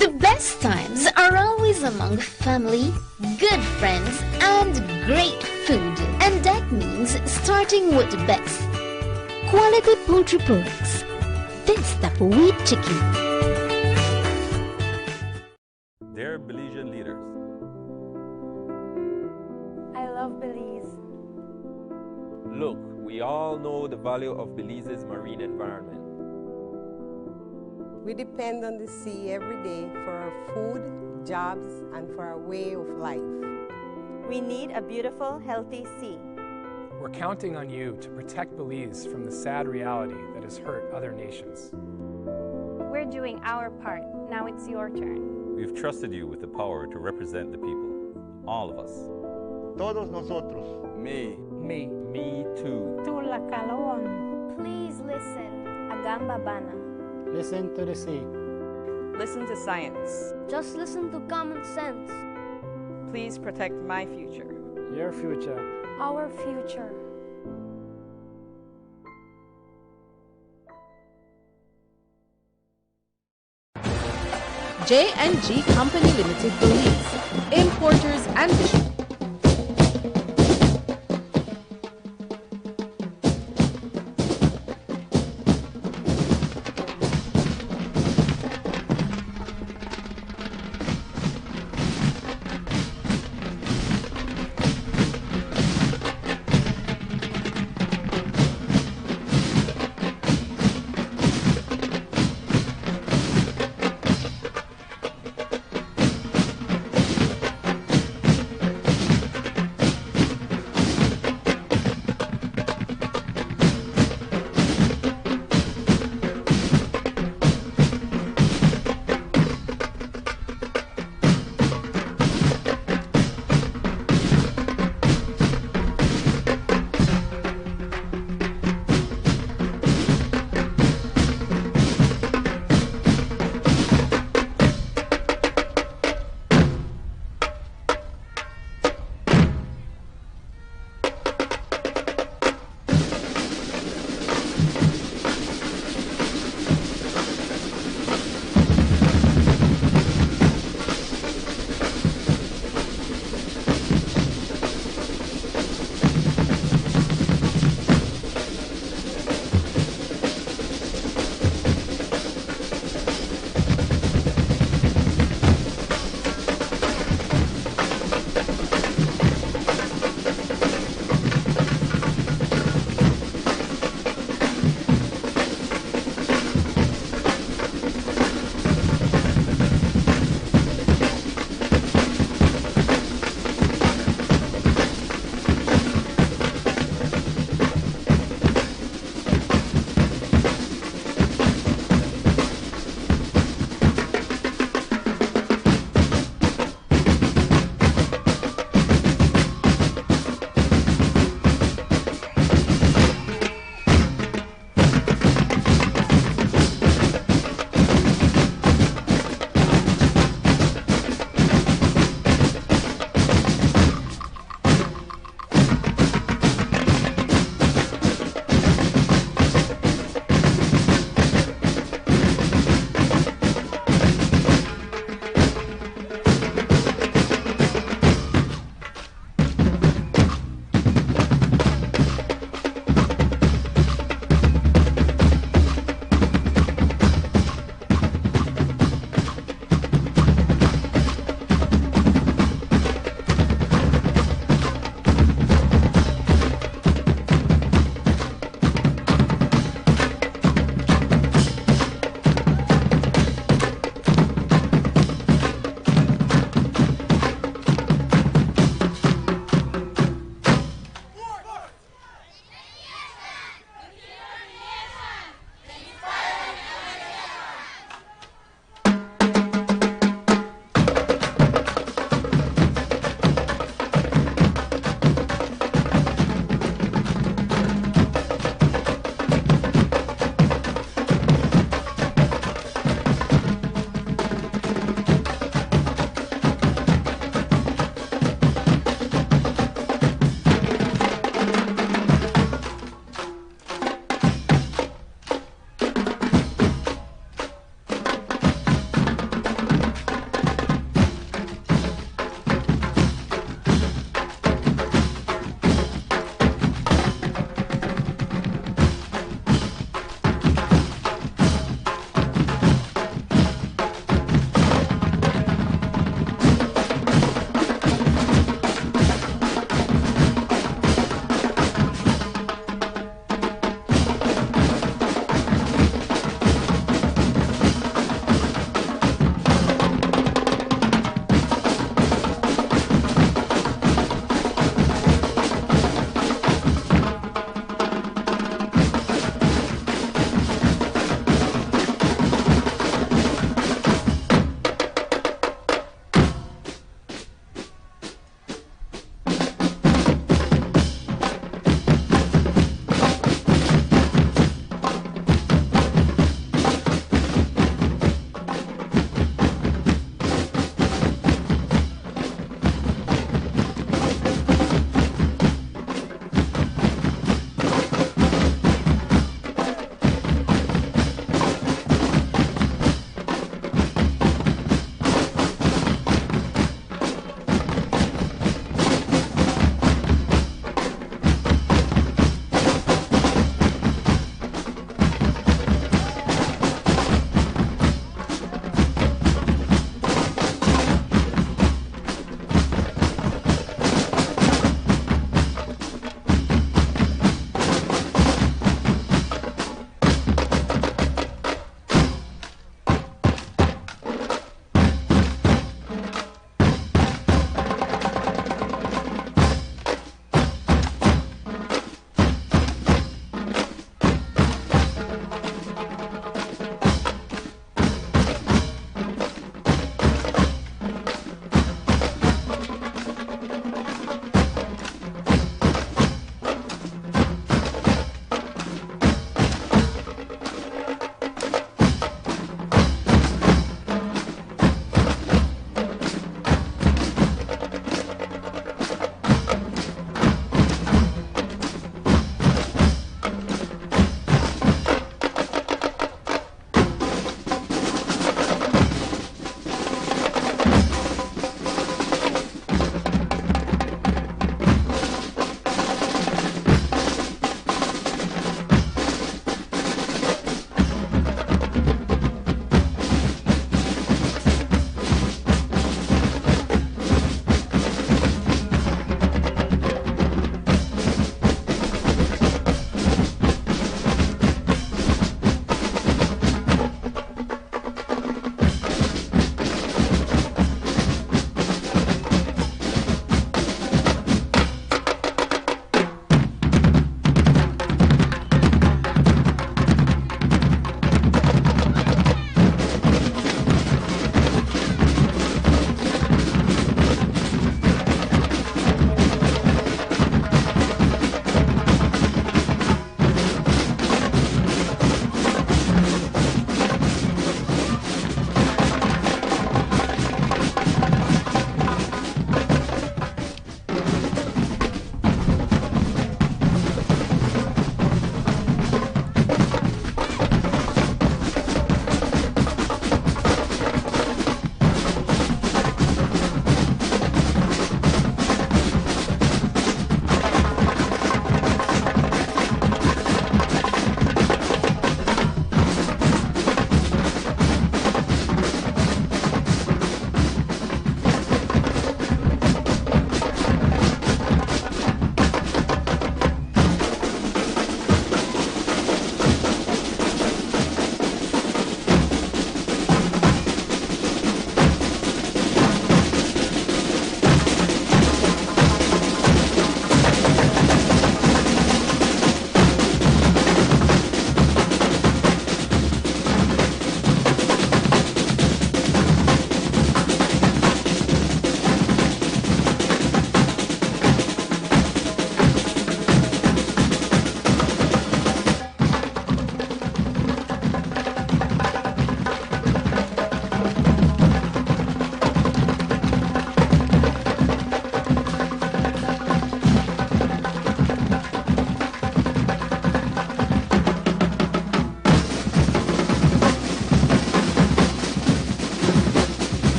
The best times are always among family, good friends, and great food. And that means starting with the best. Quality poultry products. This Tupperware chicken. Dear Belizean leaders, I love Belize. look, we all know the value of Belize's marine environment. We depend on the sea every day for our food, jobs, and for our way of life. We need a beautiful, healthy sea. We're counting on you to protect Belize from the sad reality that has hurt other nations. We're doing our part. Now it's your turn. We've trusted you with the power to represent the people. All of us. Todos nosotros. Me. Me. Me too. Tulakalawang. Please listen. Agamba Bana. Listen to the sea. Listen to science. Just listen to common sense. Please protect my future. Your future. Our future. J&G Company Limited Belize, importers and distributors.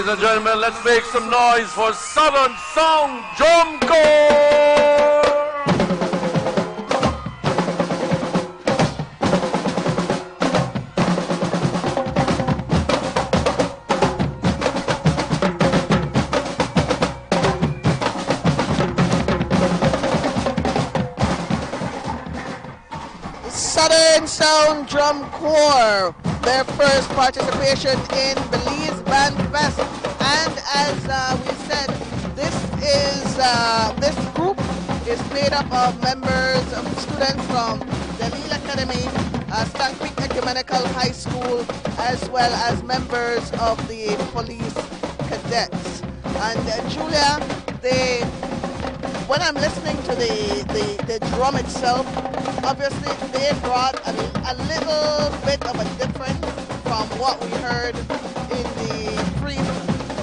Ladies and gentlemen, let's make some noise for Southern Sound Drum Corps! Southern Sound Drum Corps, their first participation in Belize Bandfest, and as we said, this group is made up of members of students from the Youth Academy, Stank Creek Ecumenical High School, as well as members of the Police Cadets. And Julia, when I'm listening to the drum itself, obviously they brought a little bit of a difference from what we heard in the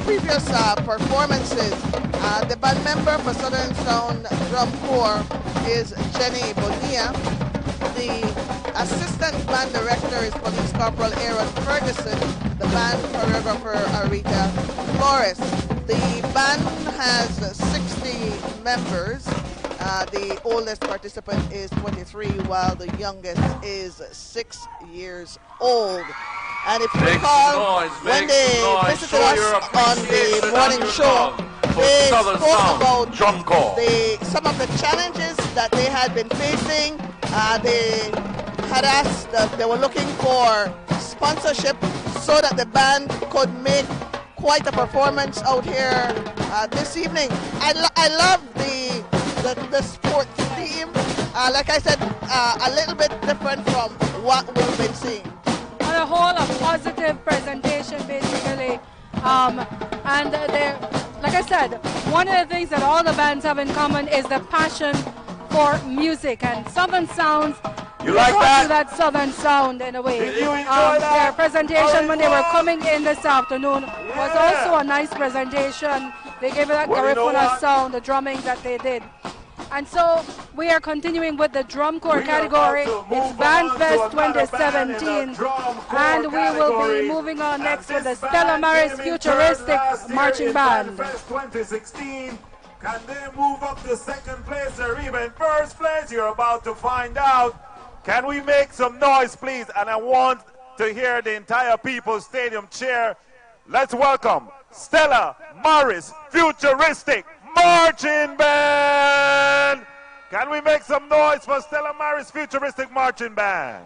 previous performances. The band member for Southern Sound Drum Corps is Jenny Bonilla. The assistant band director is Police Corporal Aaron Ferguson. The band choreographer Arita Flores. The band has 60 members. The oldest participant is 23, while the youngest is 6 years old. And if you recall, when they visited us on the morning show, they spoke about some of the challenges that they had been facing. They had asked that they were looking for sponsorship so that the band could make quite a performance out here this evening. I love the sports theme. Like I said, a little bit different from what we've been seeing. On a whole, a positive presentation, basically. And like I said, one of the things that all the bands have in common is the passion for music, and Southern Sounds. You like that? That Southern sound in a way. Did you enjoy that? Their presentation when they were coming in this afternoon was also a nice presentation. They gave it that Garifuna sound, the drumming that they did. And so we are continuing with the drum corps category. It's Bandfest 2017. And we will be moving on next with the Stella Maris Futuristic Marching Band. Bandfest 2016. Can they move up to second place or even first place? You're about to find out. Can we make some noise, please? And I want to hear the entire People's Stadium cheer. Let's welcome Stella Maris Futuristic Marching Band. Can we make some noise for Stella Maris Futuristic Marching Band?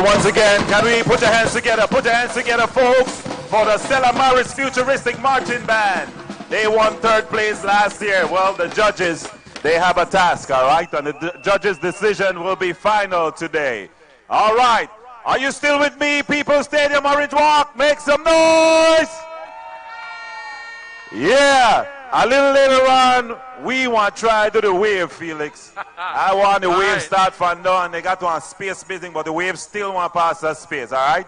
once again, can we put your hands together? Put your hands together, folks, for the Stella Maris Futuristic Marching Band. They won 3rd place last year. Well, the judges, they have a task, all right? And the judges' decision will be final today. All right. Are you still with me, People's Stadium, Orange Walk? Make some noise! Yeah. A little later on, we want to try to do the wave, Felix. I want the wave start from now, and they got one space spacing, but the wave still want to pass that space, all right?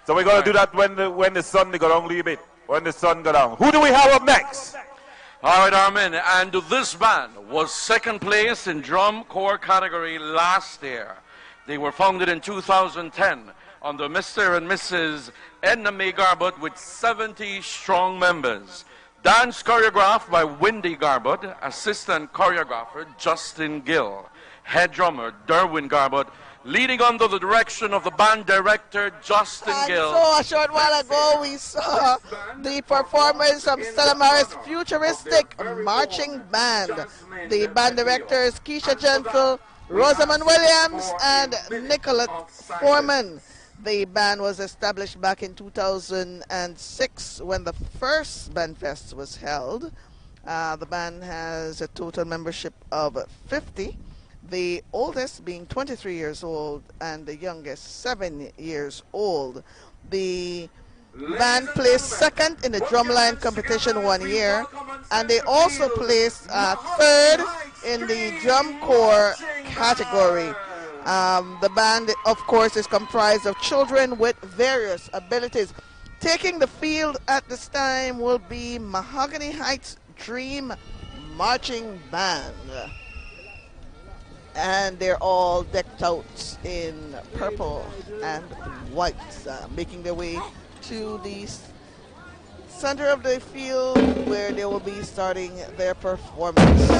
So we're going to do that when the sun go down a little bit. When the sun go down. Who do we have up next? All right, Armin, and this band was 2nd place in drum corps category last year. They were founded in 2010 under Mr. and Mrs. Edna May Garbut with 70 strong members. Dance choreographed by Wendy Garbut, assistant choreographer Justin Gill, head drummer Derwin Garbut, leading under the direction of the band director Justin Gill. So a short while ago we saw the performance from Stella Maris Futuristic Marching Band. The band directors Keisha Gentle, Rosamond Williams, and Nicolette Foreman. The band was established back in 2006 when the first Bandfest was held. The band has a total membership of 50. The oldest being 23 years old and the youngest 7 years old. The band placed 2nd in the drumline competition 1 year, and they also placed 3rd in the drum corps category. The band, of course, is comprised of children with various abilities. Taking the field at this time will be Mahogany Heights Dream Marching Band. And they're all decked out in purple and white, making their way to the center of the field where they will be starting their performance.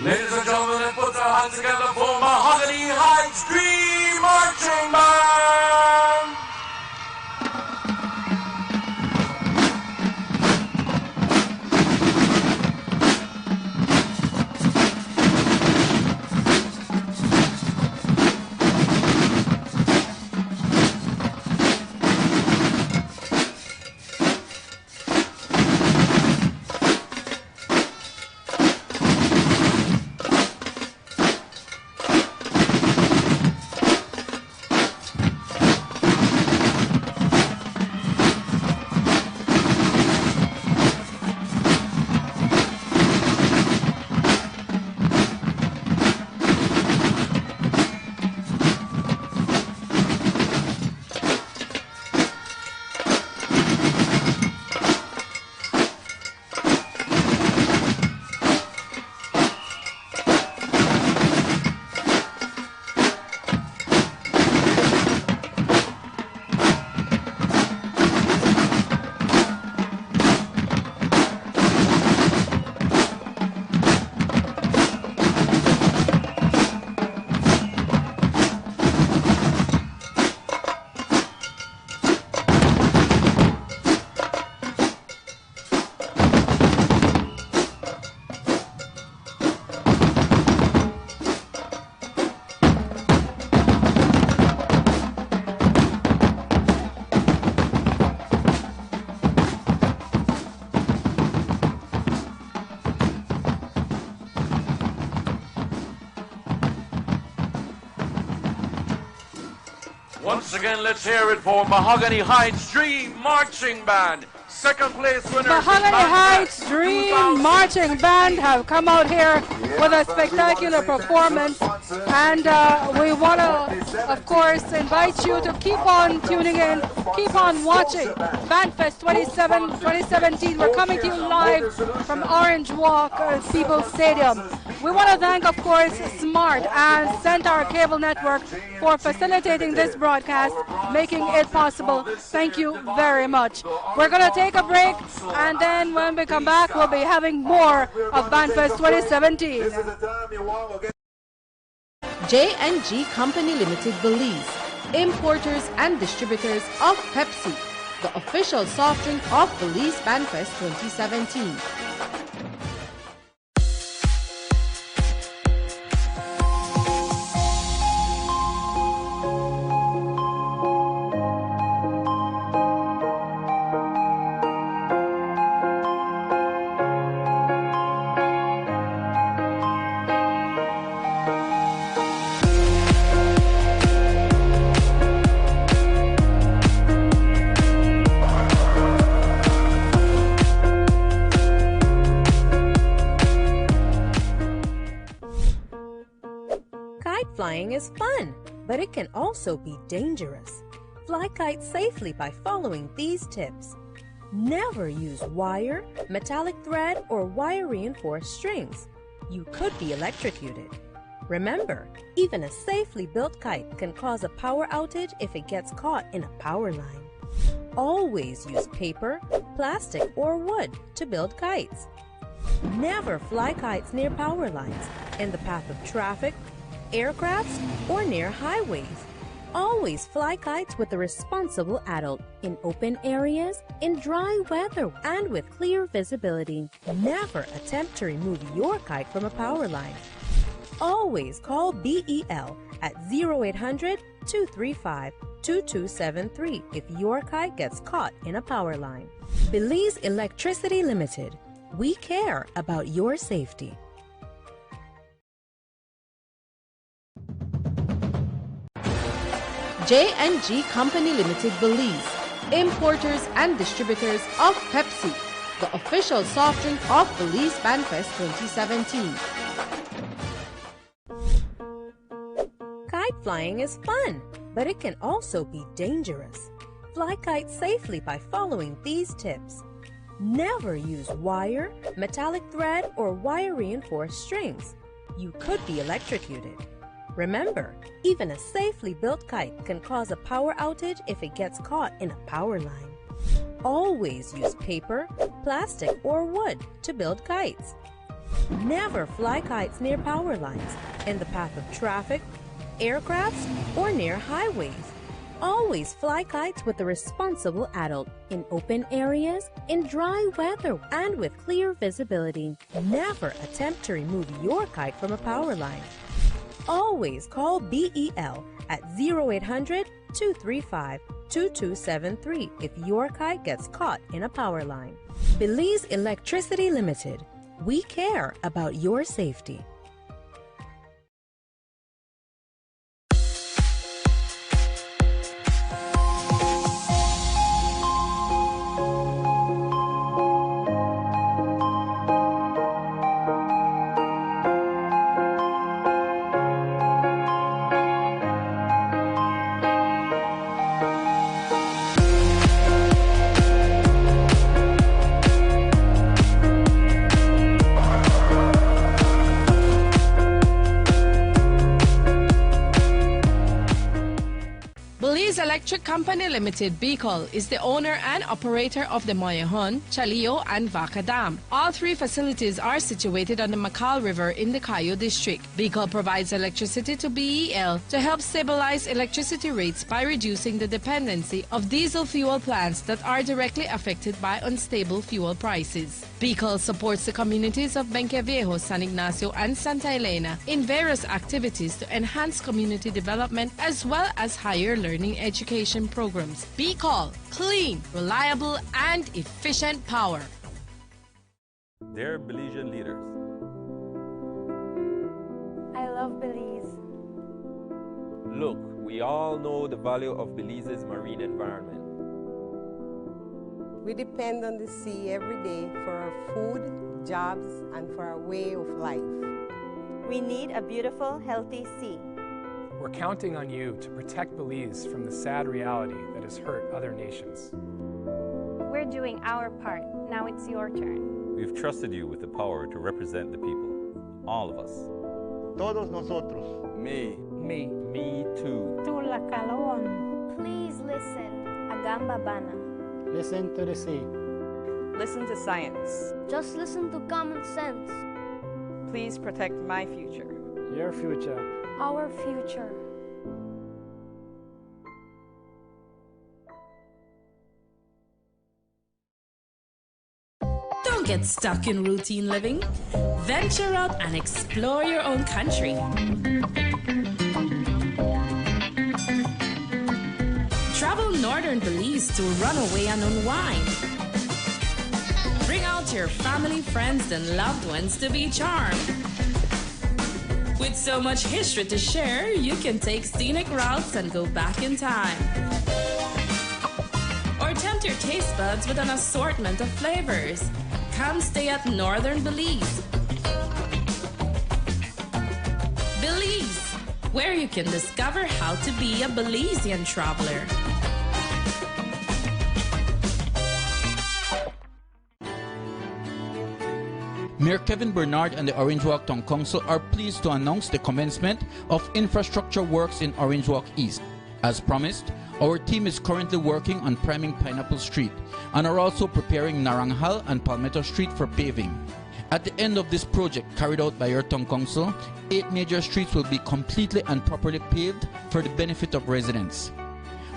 Ladies and gentlemen, let's put our hands together for Mahogany Heights Dream Marching Band! Once again, let's hear it for Mahogany Heights Dream Marching Band. Second place winners. Mahogany Heights Dream Marching Band have come out here with a spectacular performance, and we want to, of course, invite you to keep on tuning in, keep on watching Bandfest 2017. We're coming to you live from Orange Walk, People's Stadium. We want to thank, of course, Smart and Centaur Cable Network for facilitating this broadcast, making it possible. Thank you very much. We're going to take a break, and then when we come back, we'll be having more of Bandfest 2017. J&G Company Limited Belize, importers and distributors of Pepsi, the official soft drink of Belize Bandfest 2017. Flying is fun, but it can also be dangerous. Fly kites safely by following these tips. Never use wire, metallic thread, or wire-reinforced strings. You could be electrocuted. Remember, even a safely built kite can cause a power outage if it gets caught in a power line. Always use paper, plastic, or wood to build kites. Never fly kites near power lines, in the path of traffic, aircrafts, or near highways. Always fly kites with a responsible adult in open areas, in dry weather, and with clear visibility. Never attempt to remove your kite from a power line. Always call BEL at 0800-235-2273 if your kite gets caught in a power line. Belize Electricity Limited. We care about your safety. J&G Company Limited Belize, importers and distributors of Pepsi, the official soft drink of Belize Bandfest 2017. Kite flying is fun, but it can also be dangerous. Fly kites safely by following these tips. Never use wire, metallic thread, or wire-reinforced strings. You could be electrocuted. Remember, even a safely built kite can cause a power outage if it gets caught in a power line. Always use paper, plastic, or wood to build kites. Never fly kites near power lines, in the path of traffic, aircrafts, or near highways. Always fly kites with a responsible adult in open areas, in dry weather, and with clear visibility. Never attempt to remove your kite from a power line. Always call BEL at 0800-235-2273 if your kite gets caught in a power line. Belize Electricity Limited. We care about your safety. Belize Electric Company Limited, BECOL, is the owner and operator of the Moyahon, Chalio, and Vaca Dam. All three facilities are situated on the Macal River in the Cayo district. BECOL provides electricity to BEL to help stabilize electricity rates by reducing the dependency of diesel fuel plants that are directly affected by unstable fuel prices. BECOL supports the communities of Benqueviejo, San Ignacio, and Santa Elena in various activities to enhance community development as well as higher learning education programs. BECOL, clean, reliable, and efficient power. Dear Belizean leaders, I love Belize. Look, we all know the value of Belize's marine environment. We depend on the sea every day for our food, jobs, and for our way of life. We need a beautiful, healthy sea. We're counting on you to protect Belize from the sad reality that has hurt other nations. We're doing our part. Now it's your turn. we've trusted you with the power to represent the people, all of us. Todos nosotros. Me. Me. Me too. Please listen. Agamba Bana. Listen to the sea. Listen to science. Just listen to common sense. Please protect my future. Your future. Our future. Don't get stuck in routine living. Venture out and explore your own country. Travel northern Belize to run away and unwind. Bring out your family, friends, and loved ones to be charmed. With so much history to share, you can take scenic routes and go back in time. Or tempt your taste buds with an assortment of flavors. Come stay at Northern Belize. Belize, where you can discover how to be a Belizean traveler. Mayor Kevin Bernard and the Orange Walk Town Council are pleased to announce the commencement of infrastructure works in Orange Walk East. As promised, our team is currently working on priming Pineapple Street and are also preparing Naranjal and Palmetto Street for paving. At the end of this project carried out by your town council, 8 major streets will be completely and properly paved for the benefit of residents.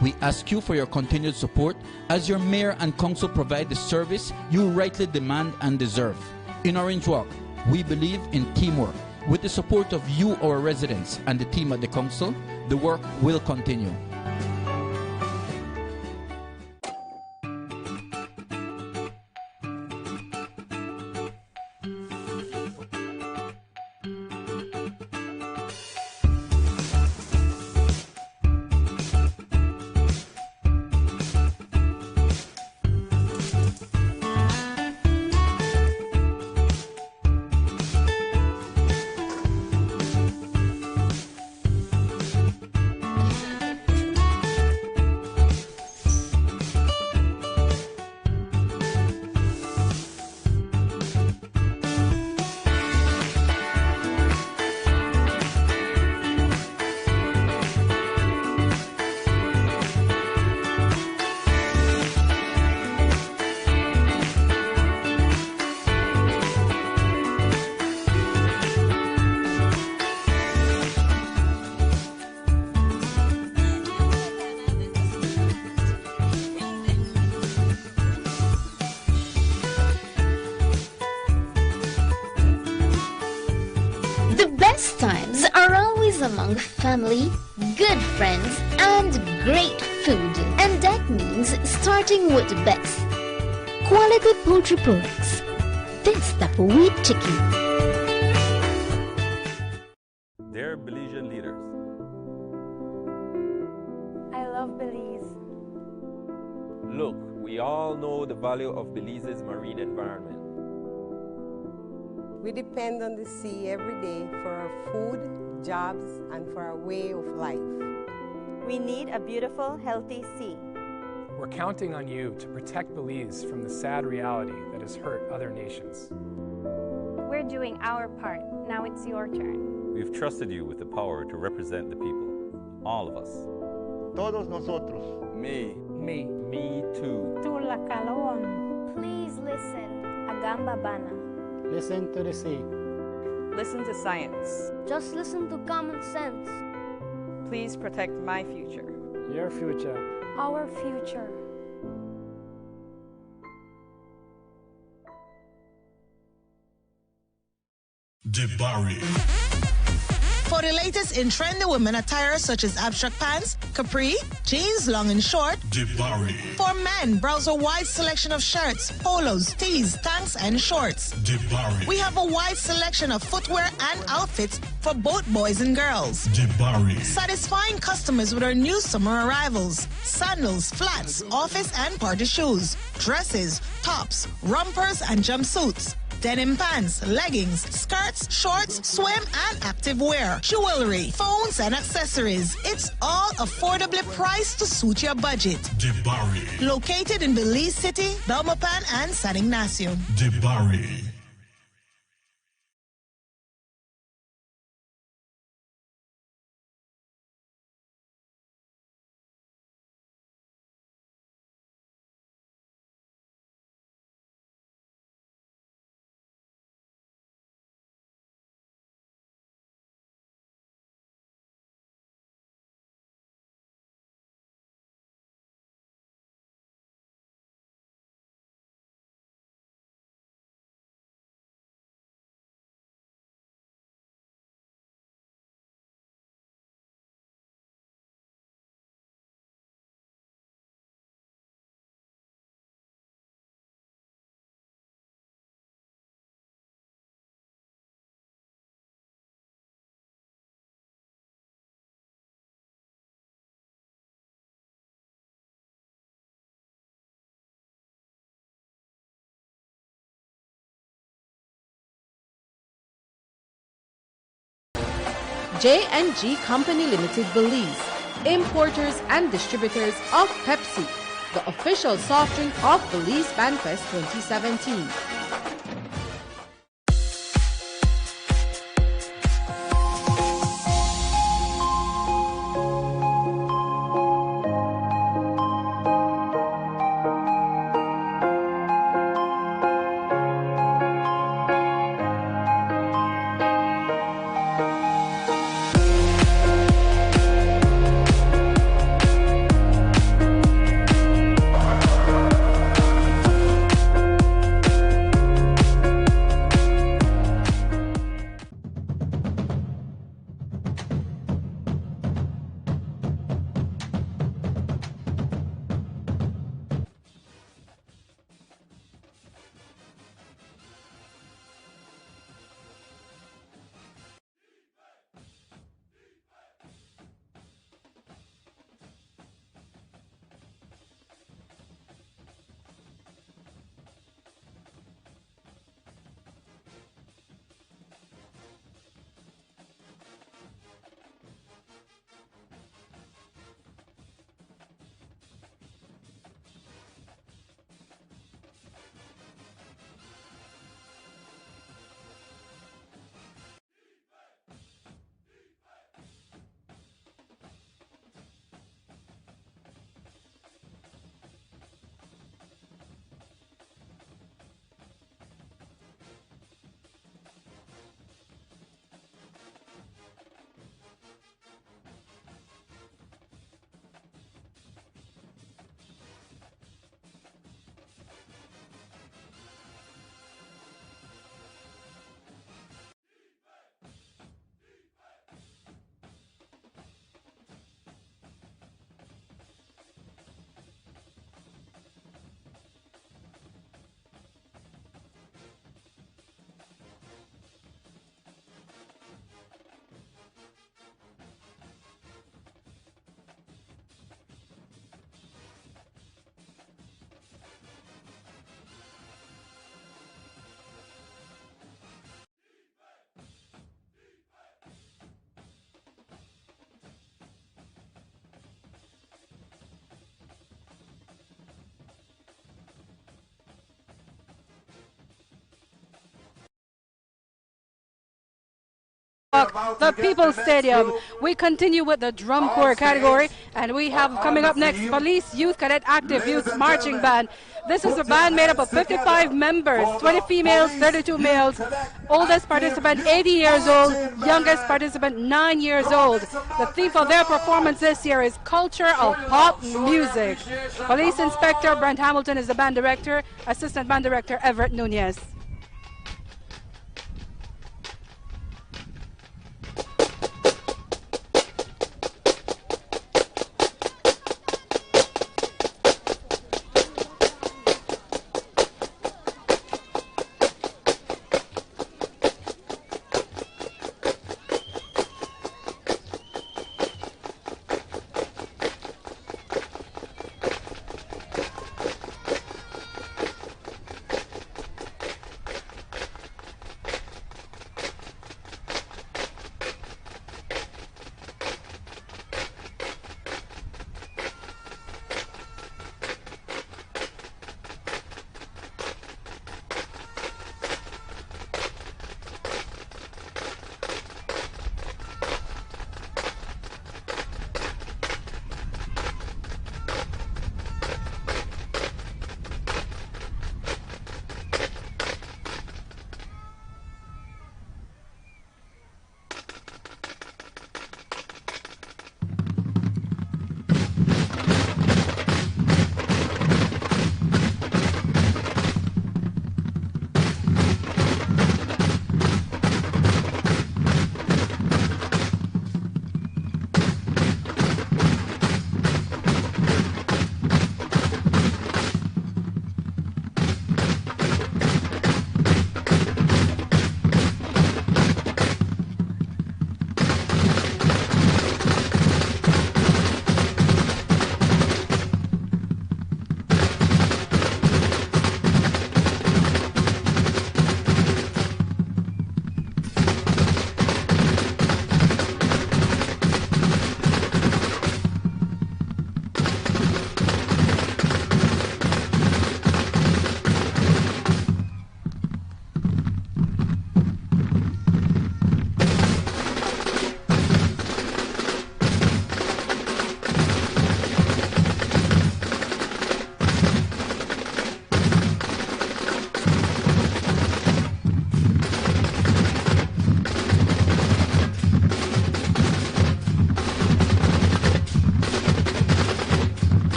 We ask you for your continued support as your mayor and council provide the service you rightly demand and deserve. In Orange Walk, we believe in teamwork. With the support of you, our residents, and the team at the council, the work will continue. The best times are always among family, good friends, and great food. And that means starting with the best. Quality poultry products. This Tapuwi chicken. Dear Belizean leaders, I love Belize. look, we all know the value of Belize's marine environment. We depend on the sea every day for our food, jobs, and for our way of life. We need a beautiful, healthy sea. We're counting on you to protect Belize from the sad reality that has hurt other nations. We're doing our part. Now it's your turn. We've trusted you with the power to represent the people. All of us. Todos nosotros. Me. Me. Me too. Please listen. Agamba Bana. Listen to the sea. Listen to science. Just listen to common sense. Please protect my future. Your future. Our future. Debari. For the latest in trendy women attire such as abstract pants, capri, jeans long and short. Debari. For men, browse a wide selection of shirts, polos, tees, tanks, and shorts. Debari. We have a wide selection of footwear and outfits for both boys and girls. Debari. Satisfying customers with our new summer arrivals. Sandals, flats, office and party shoes, dresses, tops, rompers, and jumpsuits. Denim pants, leggings, skirts, shorts, swim, and active wear, jewelry, phones, and accessories. It's all affordably priced to suit your budget. Debari. Located in Belize City, Belmopan, and San Ignacio. Debari. J&G Company Limited Belize, importers and distributors of Pepsi, the official soft drink of Belize Bandfest 2017. the People's Stadium. We continue with the drum corps category, and we have coming up next Belize Youth Cadet Active Youth Marching Band. This is a band made up of 55 members, 20 females, 32 males. Oldest participant 80 years old, youngest participant 9 years old. The theme for their performance this year is Culture of Pop Music. Police Inspector Brent Hamilton is the band director, Assistant Band Director Everett Nunez.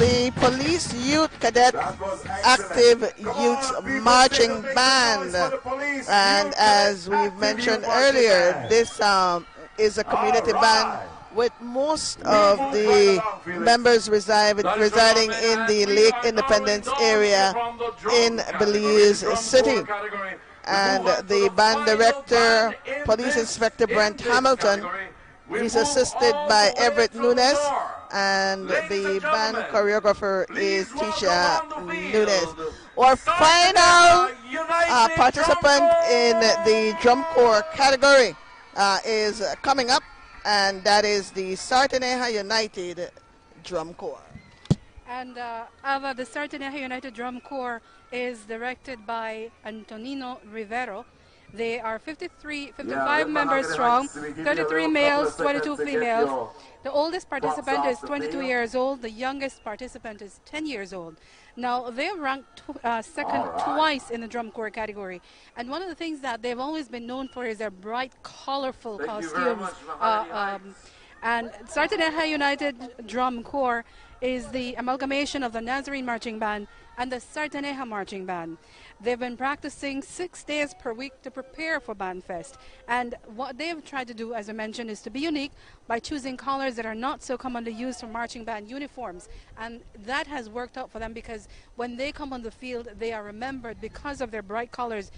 the Police Youth Cadet Active Youth Marching Band. And as we've mentioned earlier, this is a community band with most of the members residing in the Lake Independence area in Belize City. And the band director, Police Inspector Brent Hamilton, is assisted by Everett Nunes, and the band choreographer is Tisha Nunes. Our final participant in the drum corps category is coming up, and that is the Sarteneja United Drum Corps. And Ava, the Sarteneja United Drum Corps is directed by Antonino Rivero. They are 55 members strong, 33 males, 22 females. The oldest participant is 22 years old. The youngest participant is 10 years old. Now, they have ranked second twice in the drum corps category. And one of the things that they've always been known for is their bright, colorful costumes. And Sarteneja United Drum Corps is the amalgamation of the Nazarene Marching Band and the Sarteneja Marching Band. They've been practicing 6 days per week to prepare for Bandfest. And what they've tried to do, as I mentioned, is to be unique by choosing colors that are not so commonly used for marching band uniforms. And that has worked out for them because when they come on the field, they are remembered because of their bright colors.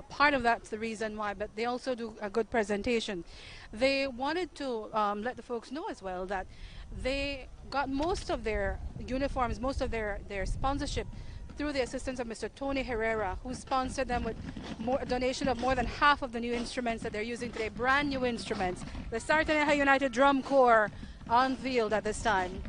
Part of that's the reason why, but they also do a good presentation. They wanted to let the folks know as well that they got most of their uniforms, most of their sponsorship through the assistance of Mr. Tony Herrera, who sponsored them with a donation of more than half of the new instruments that they're using today, brand new instruments. The Sarteneja United Drum Corps on field at this time.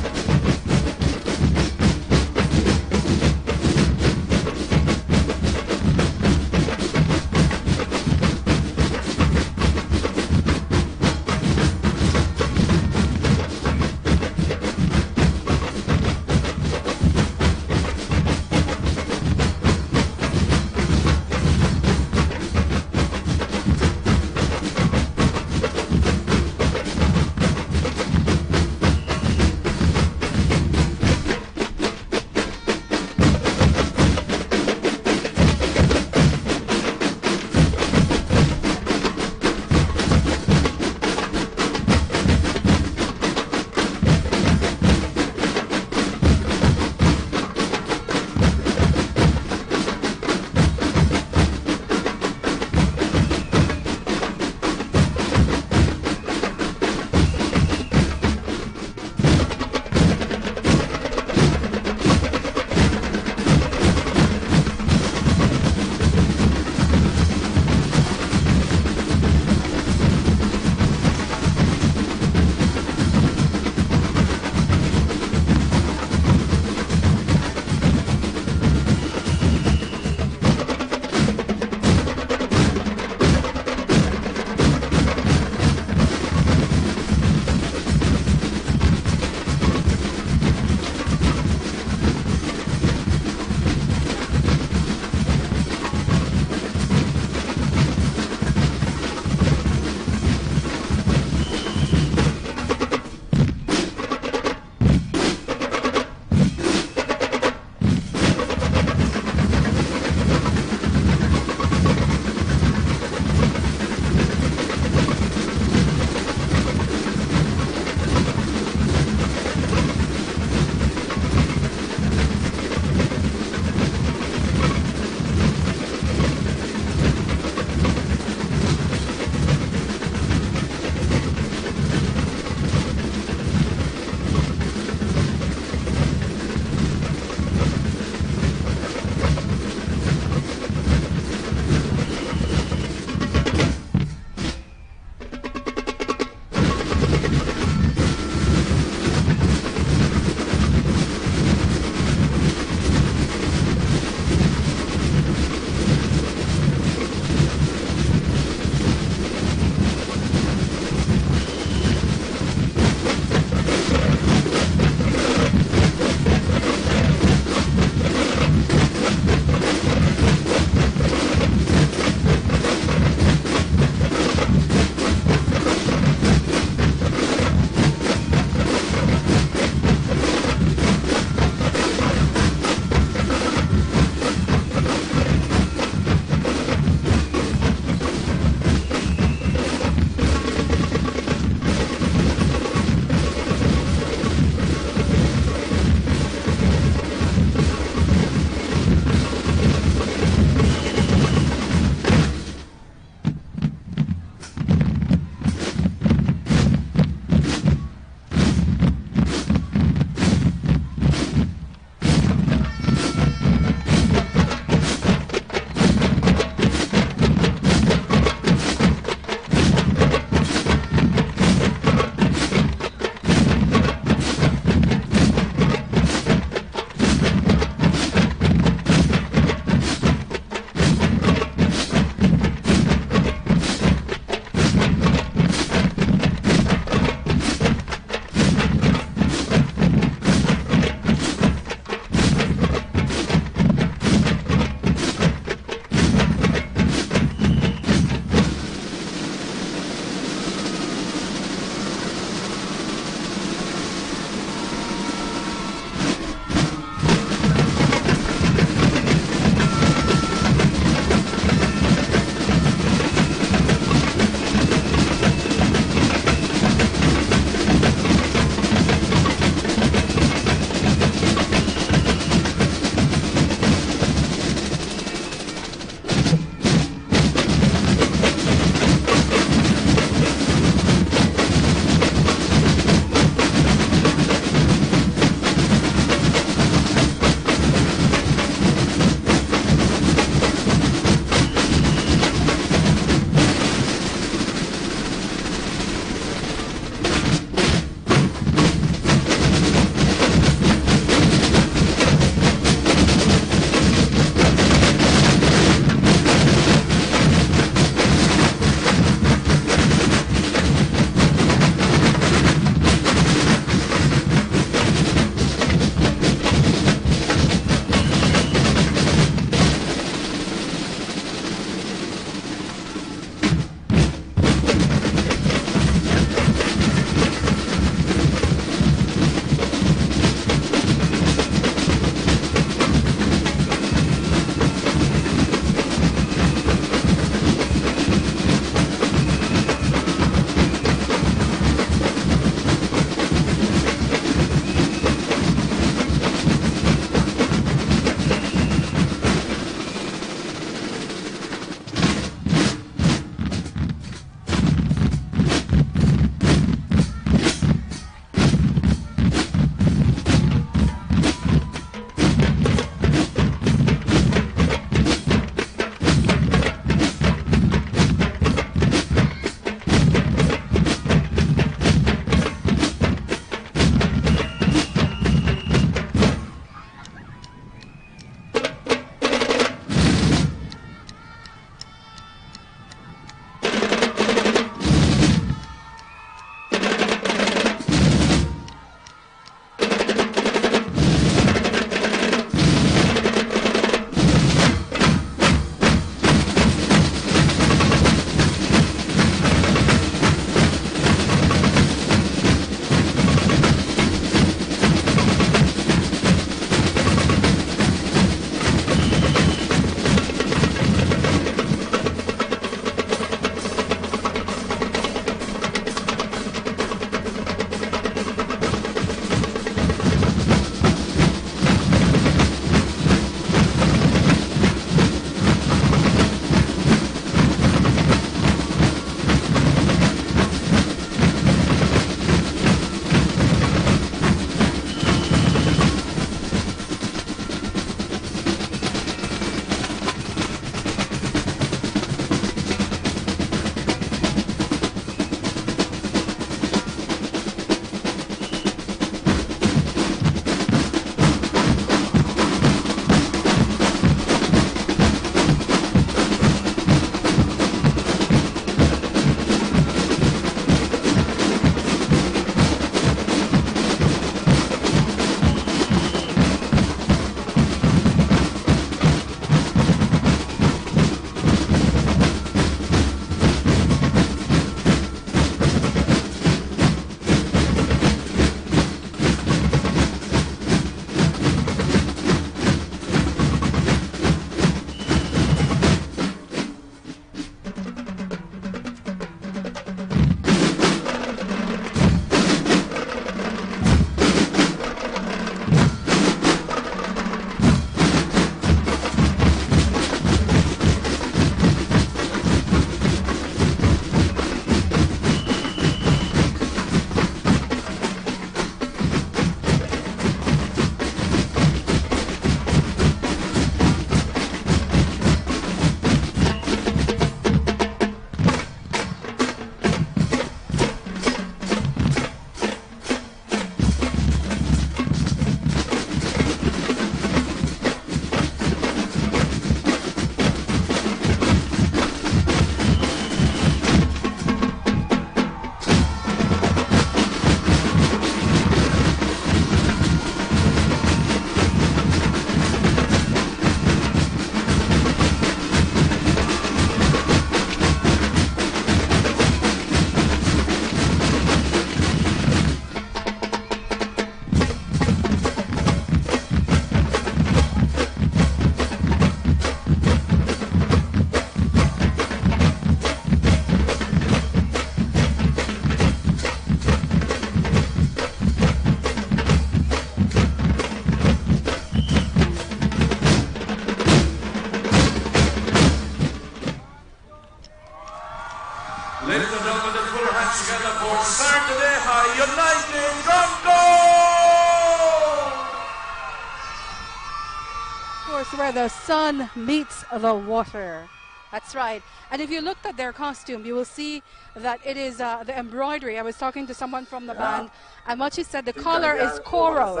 course, where the sun meets the water. That's right. And if you looked at their costume, you will see that it is the embroidery. I was talking to someone from the band, and what she said, the color is coral,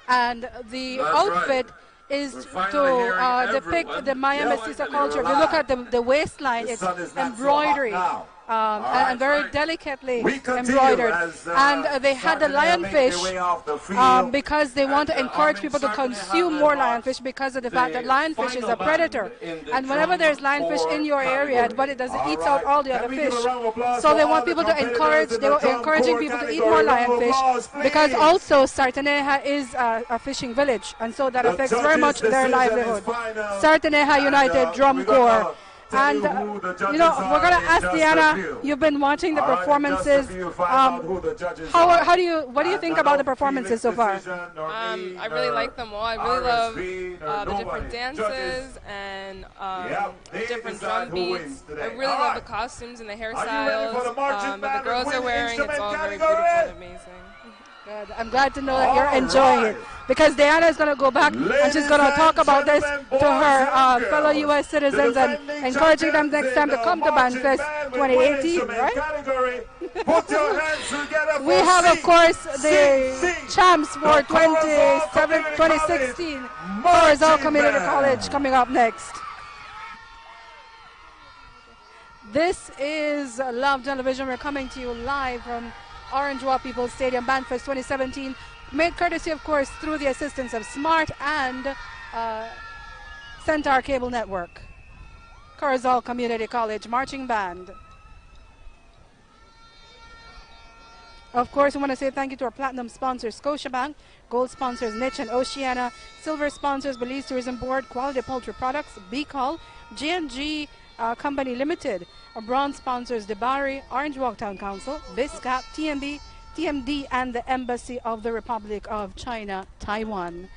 and the outfit is to depict the Maya Mestiza culture. If you look at the waistline, it's embroidery. And very delicately embroidered. And they had the lionfish because they want to encourage people to consume more lionfish because of the fact that lionfish is a predator. And whenever there's lionfish in your area, but it doesn't eat out all the other fish. So they want people to encourage, they were encouraging people to eat more lionfish because also Sarteneja is a fishing village. And so that affects very much their livelihood. Sarteneja United Drum Corps. And, you know, we're going to ask Diana, you've been watching the performances. What do you think about the performances so far? I really like them all. I really love the different dances and different drum beats. I really love the costumes and the hairstyles that the girls are wearing. It's all very beautiful and amazing. Good. I'm glad to know that you're enjoying it, because Diana is going to go back and she's going to talk about this to her fellow U.S. citizens and encouraging them next time to come to Bandfest 2018, right? We have, of course, the champs for 2016, Corazon Community College, coming up next. This is Love Television. We're coming to you live from Orange Walk People's Stadium, Bandfest 2017, made courtesy, of course, through the assistance of SMART and Centaur Cable Network. Corazon Community College Marching Band. Of course, we want to say thank you to our platinum sponsors, Scotiabank, gold sponsors, Niche and Oceana, silver sponsors, Belize Tourism Board, Quality Poultry Products, B-Call, G&G Company Limited, our bronze sponsors, Debari, Orange Walk Town Council, BISCAP, TMD, and the Embassy of the Republic of China, Taiwan.